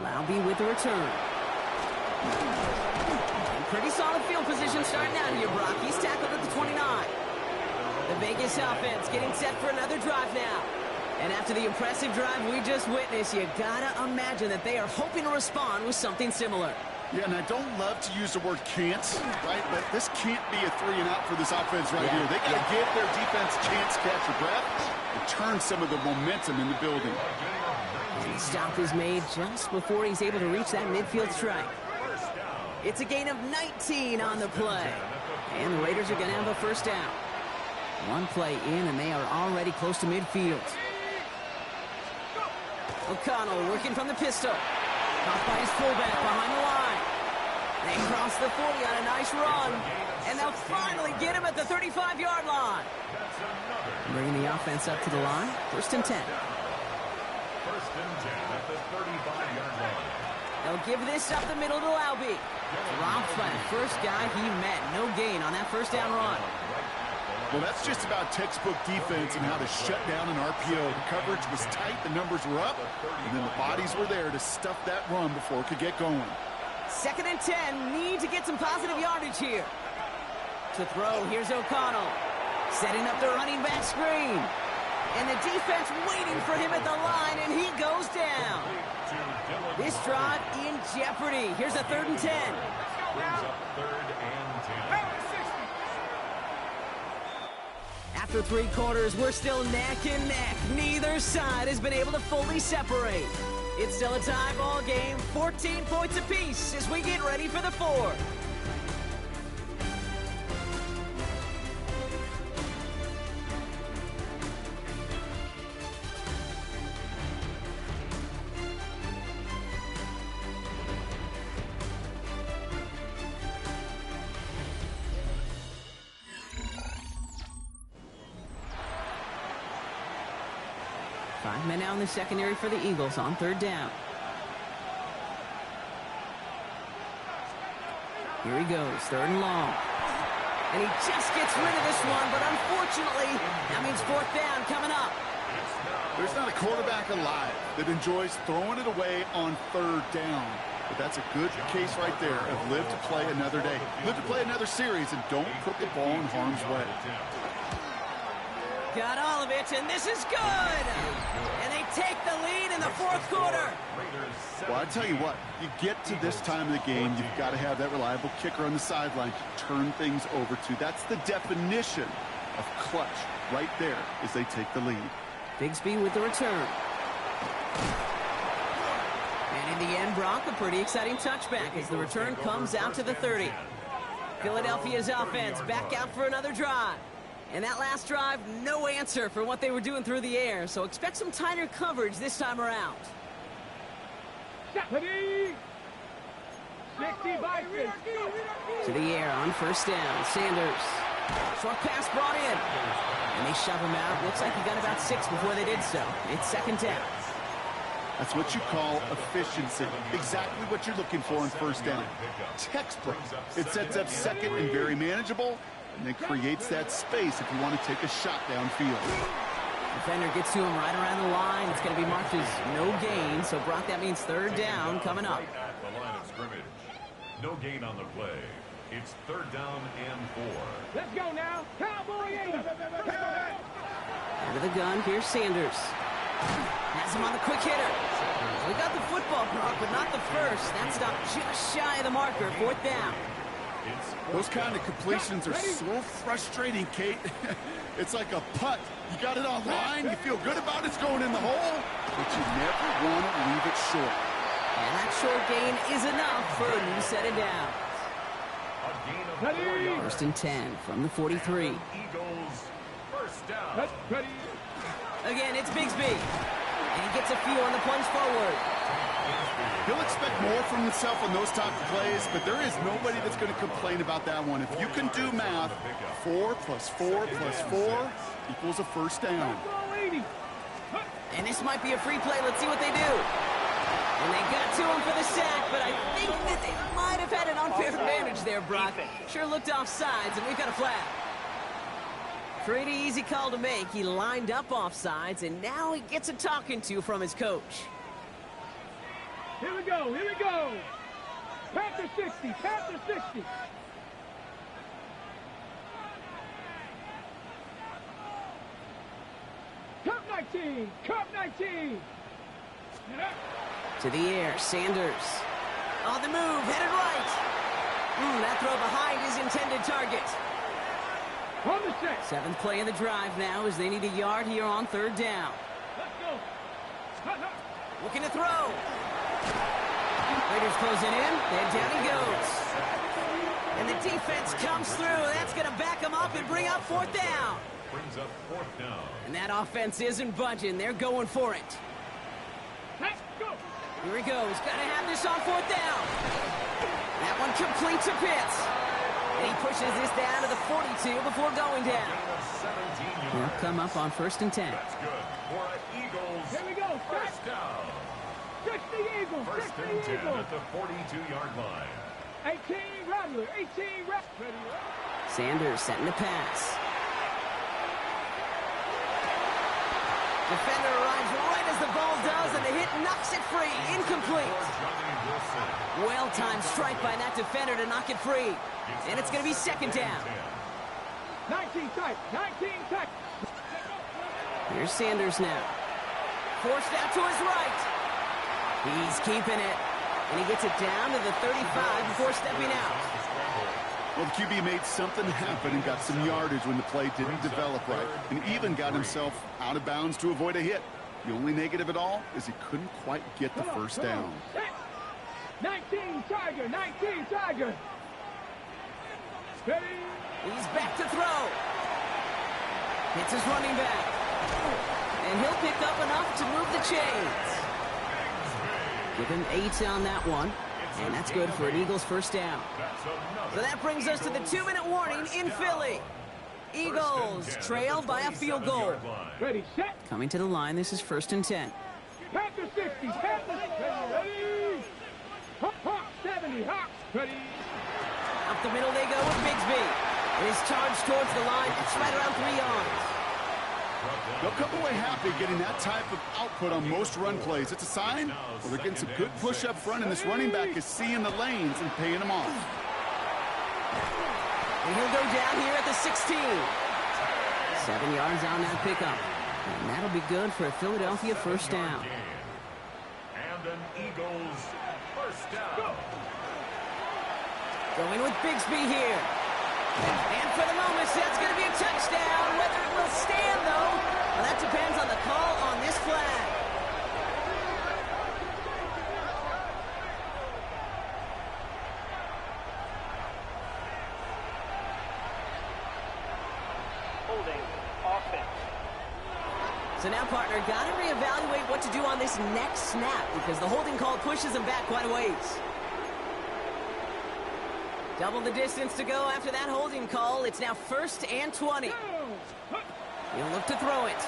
Laube with the return. And pretty solid field position starting out here, Brock. He's tackled at the 29. The Vegas offense getting set for another drive now. And after the impressive drive we just witnessed, you gotta imagine that they are hoping to respond with something similar. Yeah, and I don't love to use the word can't, right? But this can't be a 3-and-out for this offense right here. They got to give their defense a chance to catch their breath and turn some of the momentum in the building. The stop is made just before he's able to reach that midfield strike. It's a gain of 19 on the play. And the Raiders are going to have a first down. One play in, and they are already close to midfield. O'Connell working from the pistol. Caught by his fullback behind the line. They cross the 40 on a nice run. And they'll finally get him at the 35-yard line. Bringing the offense up to the line. First and 10. First and 10 at the 35-yard line. They'll give this up the middle to Laube. Dropped by the first guy he met. No gain on that first down run. Well, that's just about textbook defense and how to shut down an RPO. The coverage was tight, the numbers were up, and then the bodies were there to stuff that run before it could get going. Second and 10, need to get some positive yardage here. To throw, here's O'Connell. Setting up the running back screen. And the defense waiting for him at the line, and he goes down. This drive in jeopardy. Here's a 3rd and 10. Brings up 3rd and 10. After 3 quarters, we're still neck and neck. Neither side has been able to fully separate. It's still a tie ball game, 14 points apiece as we get ready for the 4th. Five men out in the secondary for the Eagles on 3rd down. Here he goes, 3rd and long. And he just gets rid of this one, but unfortunately, that means 4th down coming up. There's not a quarterback alive that enjoys throwing it away on 3rd down. But that's a good case right there of live to play another day. Live to play another series and don't put the ball in harm's way. Got all of it, and this is good! And they take the lead in the 4th quarter. Well, I tell you what, you get to this time of the game, you've got to have that reliable kicker on the sideline to turn things over to. That's the definition of clutch right there as they take the lead. Bigsby with the return. And in the end, Brock, a pretty exciting touchback as the return comes out to the 30. Philadelphia's offense back out for another drive. And that last drive, no answer for what they were doing through the air, so expect some tighter coverage this time around. To the air on 1st down, Sanders. Short pass brought in. And they shove him out. Looks like he got about 6 before they did so. It's 2nd down. That's what you call efficiency. Exactly what you're looking for on 1st down. Textbook. It sets up 2nd and very manageable, and then creates that space if you want to take a shot downfield. Defender gets to him right around the line. It's going to be marked as no gain, so Brock, that means 3rd down coming up. At the line of scrimmage. No gain on the play. It's 3rd down and 4. Let's go now. Cowboy 80. Out of the gun, here's Sanders. Has him on the quick hitter. We got the football, Brock, but not the first. That stop just shy of the marker. 4th down. Those kind of completions are so frustrating, Kate. It's like a putt. You got it on line, you feel good about it's going in the hole, but you never want to leave it short. And that short gain is enough for a new set of downs. First and 10 from the 43. Eagles, first down. Again, it's Bigsby. And he gets a few on the plunge forward. He'll expect more from himself on those type of plays, but there is nobody that's going to complain about that one. If you can do math, 4 plus 4 plus 4 equals a first down. And this might be a free play. Let's see what they do. And they got to him for the sack, but I think that they might have had an unfair advantage there, Brock. Sure looked off sides, and we've got a flag. Pretty easy call to make. He lined up offsides, and now he gets a talking to from his coach. Here we go, here we go. Panther 60, Panther 60. Cup 19, Cup 19. To the air, Sanders. On the move, headed right. That throw behind his intended target. On the set. 7th play of the drive now as they need a yard here on 3rd down. Let's go. Looking to throw. Raiders closing in, and down he goes. And the defense comes through. That's going to back him up and bring up 4th down. Brings up 4th down. And that offense isn't budging. They're going for it. Let's go. Here he goes. Got to have this on 4th down. That one complete to Pitts. And he pushes this down to the 42 before going down. They'll come up on 1st and 10. That's good for an Eagles. Here we go. First down. 60 Eagles. 1st and 10 at the 42-yard line. 18 Rattler. 18 Rattler. Sanders setting the pass. Defender arrives right as the ball does, and the hit knocks it free. Incomplete. Well-timed strike by that defender to knock it free. And it's going to be 2nd down. 19 tight. 19 tight. Here's Sanders now. Forced out to his right. He's keeping it. And he gets it down to the 35 before stepping out. Well, the QB made something happen and got some yardage when the play didn't develop right, and even got himself out of bounds to avoid a hit. The only negative at all is he couldn't quite get the first down. 19 Tiger. 19 Tiger. Steady. He's back to throw. Hits his running back. And he'll pick up enough to move the chains. Give him 8 on that one. And that's good for an Eagles 1st down. So that brings us to the 2-minute warning in Philly. Eagles trail by a field goal. Ready, set. Coming to the line, this is 1st and 10. Panther 60. Panther 60. Ready. Hawk, Hawk 70. Hawk. Ready. Up the middle they go with Bigsby. And his charge towards the line, it's right around 3 yards. They'll come away happy getting that type of output on most run plays. It's a sign, well, they're getting some good push up front, and this running back is seeing the lanes and paying them off. And he'll go down here at the 16. 7 yards on that pickup. And that'll be good for a Philadelphia 1st down. And an Eagles 1st down. Going with Bigsby here. And for the moment, that's going to be a touchdown. Whether it will stand, though, well, that depends on the call on this flag. Holding offense. So now, partner, got to reevaluate what to do on this next snap because the holding call pushes him back quite a ways. Double the distance to go after that holding call. It's now 1st and 20. He'll look to throw it.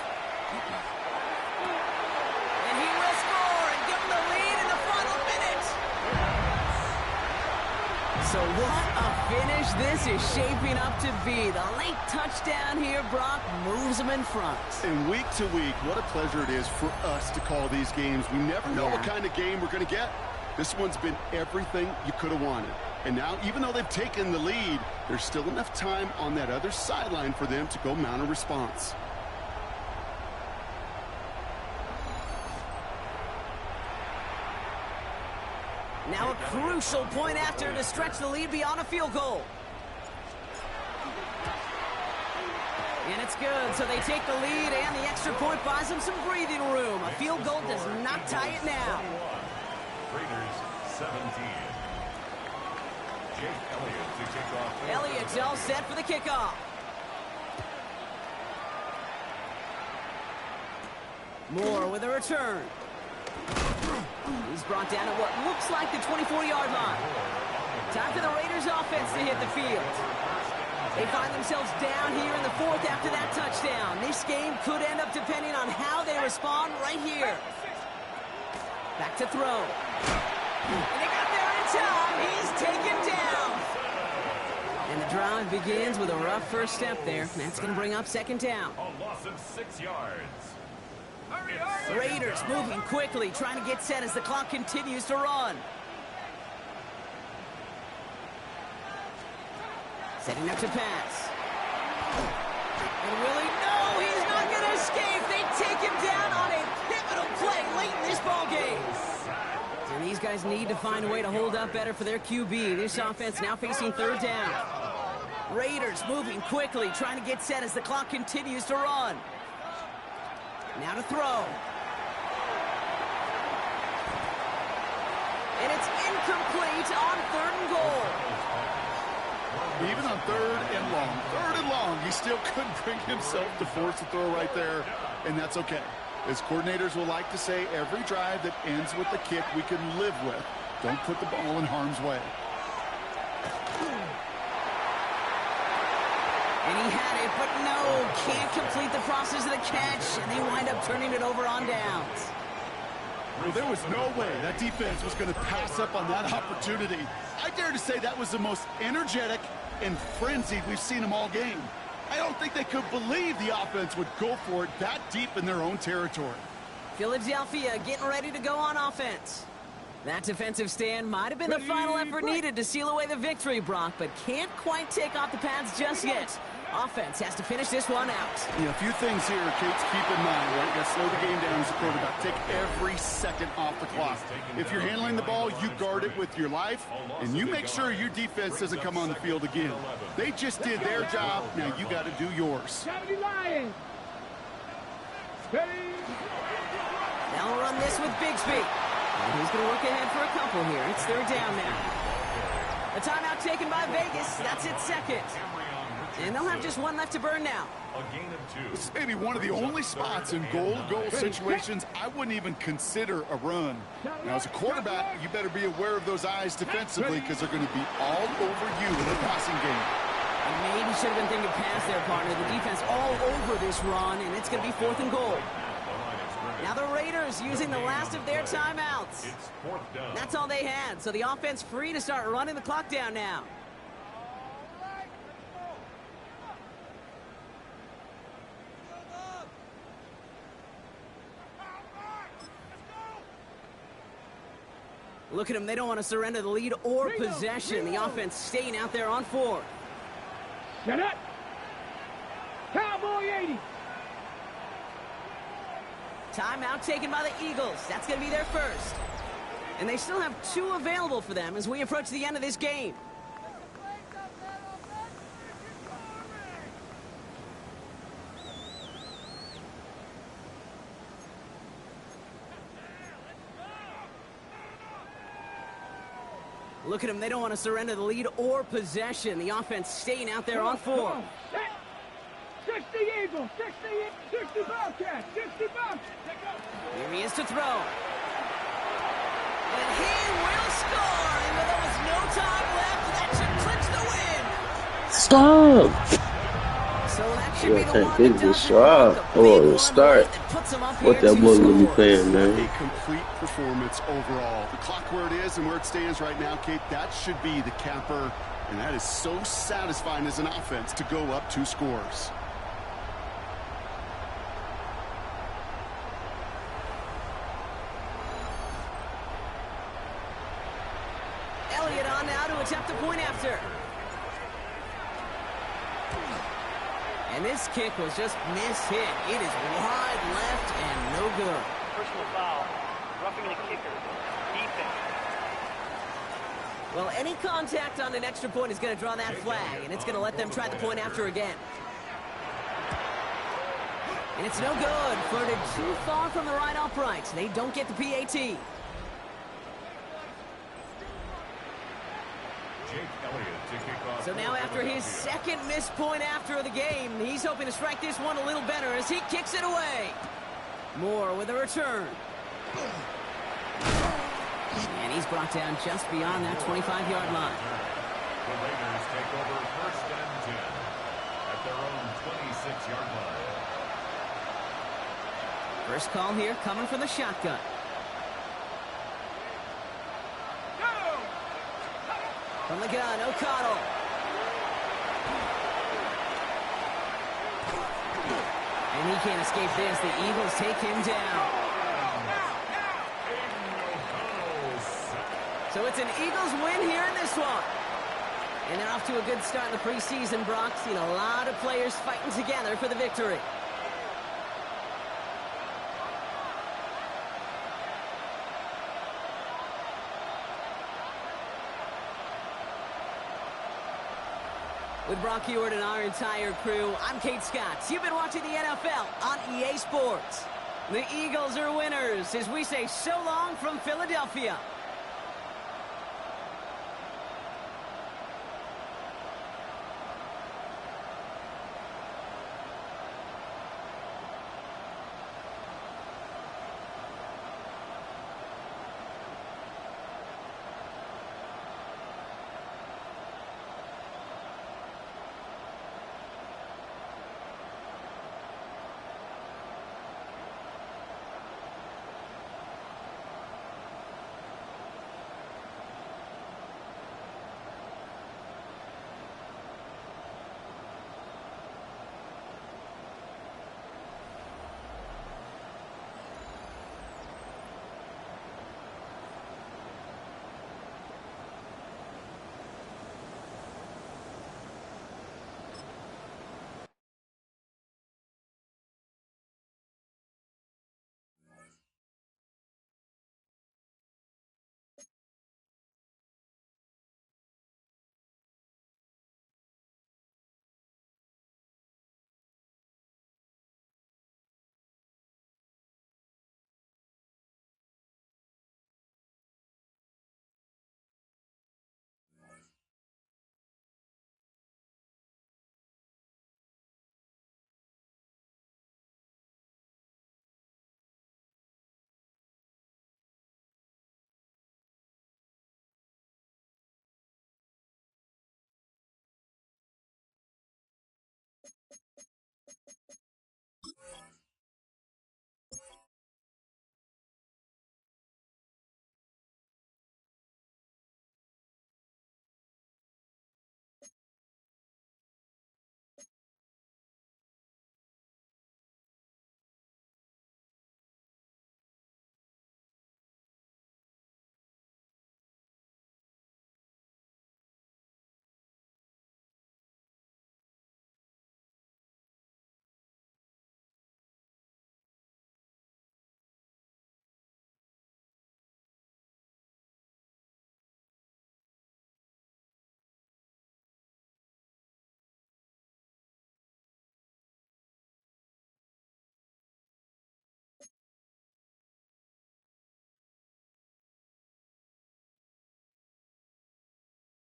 And he will score and give him the lead in the final minute. So what a finish this is shaping up to be. The late touchdown here, Brock, moves him in front. And week to week, what a pleasure it is for us to call these games. We never know what kind of game we're going to get. This one's been everything you could have wanted. And now, even though they've taken the lead, there's still enough time on that other sideline for them to go mount a response. Now a crucial point after to stretch the lead beyond a field goal. And it's good, so they take the lead, and the extra point buys them some breathing room. A field goal does not tie it now. Raiders 17. Jake Elliott to kick off. Elliott's all set for the kickoff. Moore with a return. He's brought down at what looks like the 24-yard line. Time for the Raiders offense to hit the field. They find themselves down here in the 4th after that touchdown. This game could end up depending on how they respond right here. Back to throw. And they got there in time. He's taken down. And the drive begins with a rough first step there. That's going to bring up second down. A loss of 6 yards. Raiders moving quickly, trying to get set as the clock continues to run. Setting up to pass. And Willie, no, he's not going to escape. They take him down on a pivotal play late in this ball game. And these guys need to find a way to hold up better for their QB. This offense now facing third down. Raiders moving quickly, trying to get set as the clock continues to run. Now to throw. And it's incomplete on 3rd and goal. Even on 3rd and long, he still couldn't bring himself to force the throw right there, and that's okay. As coordinators will like to say, every drive that ends with a kick we can live with. Don't put the ball in harm's way. And he had it, but no, can't complete the process of the catch, and they wind up turning it over on downs. Well, there was no way that defense was going to pass up on that opportunity. I dare to say that was the most energetic and frenzied we've seen them all game. I don't think they could believe the offense would go for it that deep in their own territory. Philadelphia getting ready to go on offense. That defensive stand might have been the final effort needed to seal away the victory, Brock, but can't quite take off the pads just yet. Offense has to finish this one out. Yeah, a few things here, Kate, to keep in mind, right? You got to slow the game down as a quarterback. Take every second off the clock. If you're handling the ball, you guard it with your life, and you make sure your defense doesn't come on the field again. They just did their job. Now you got to do yours. They'll run this with Bigsby. And he's going to look ahead for a couple here. It's 3rd down now. A timeout taken by Vegas. That's its second. And they'll have just one left to burn now. This may be one of the only spots in goal-to-goal situations I wouldn't even consider a run. Now, as a quarterback, you better be aware of those eyes defensively because they're going to be all over you in the passing game. And maybe should have been thinking pass there, partner. The defense all over this run, and it's going to be 4th and goal. Now the Raiders using the last of their timeouts. That's all they had, so the offense free to start running the clock down now. Look at them. They don't want to surrender the lead or possession. The offense staying out there on 4th. Shut up. Cowboy 80. Timeout taken by the Eagles. That's going to be their first. And they still have 2 available for them as we approach the end of this game. Look at them. They don't want to surrender the lead or possession. The offense staying out there on 4. 60 Eagles, 60 Bobcats, 60 Bobcats. Here he is to throw. And he will score. And there was no time left. That should clinch the win. Stop! So that should be the one Big that shot. Oh, the start. What that boy gonna be playing, man? A complete performance overall. The clock where it is and where it stands right now, Kate, that should be the capper. And that is so satisfying as an offense to go up 2 scores. Elliott on now to attempt the point after. And this kick was just mishit. It is wide left and no good. Personal foul. Roughing the kicker. Defense. Well, any contact on an extra point is going to draw that flag, and it's going to let them try the point after again. And it's no good. Flirted too far from the right upright. They don't get the PAT. So now after his second missed point after the game, he's hoping to strike this one a little better as he kicks it away. Moore with a return. And he's brought down just beyond that 25-yard line. The Raiders take over 1st and 10 at their own 26-yard line. First call here coming from the shotgun. From the gun, O'Connell. he can't escape this. The Eagles take him down. So it's an Eagles win here in this one. And they're off to a good start in the preseason, Brock. Seen a lot of players fighting together for the victory. With Brock Heward and our entire crew, I'm Kate Scott. You've been watching the NFL on EA Sports. The Eagles are winners as we say so long from Philadelphia.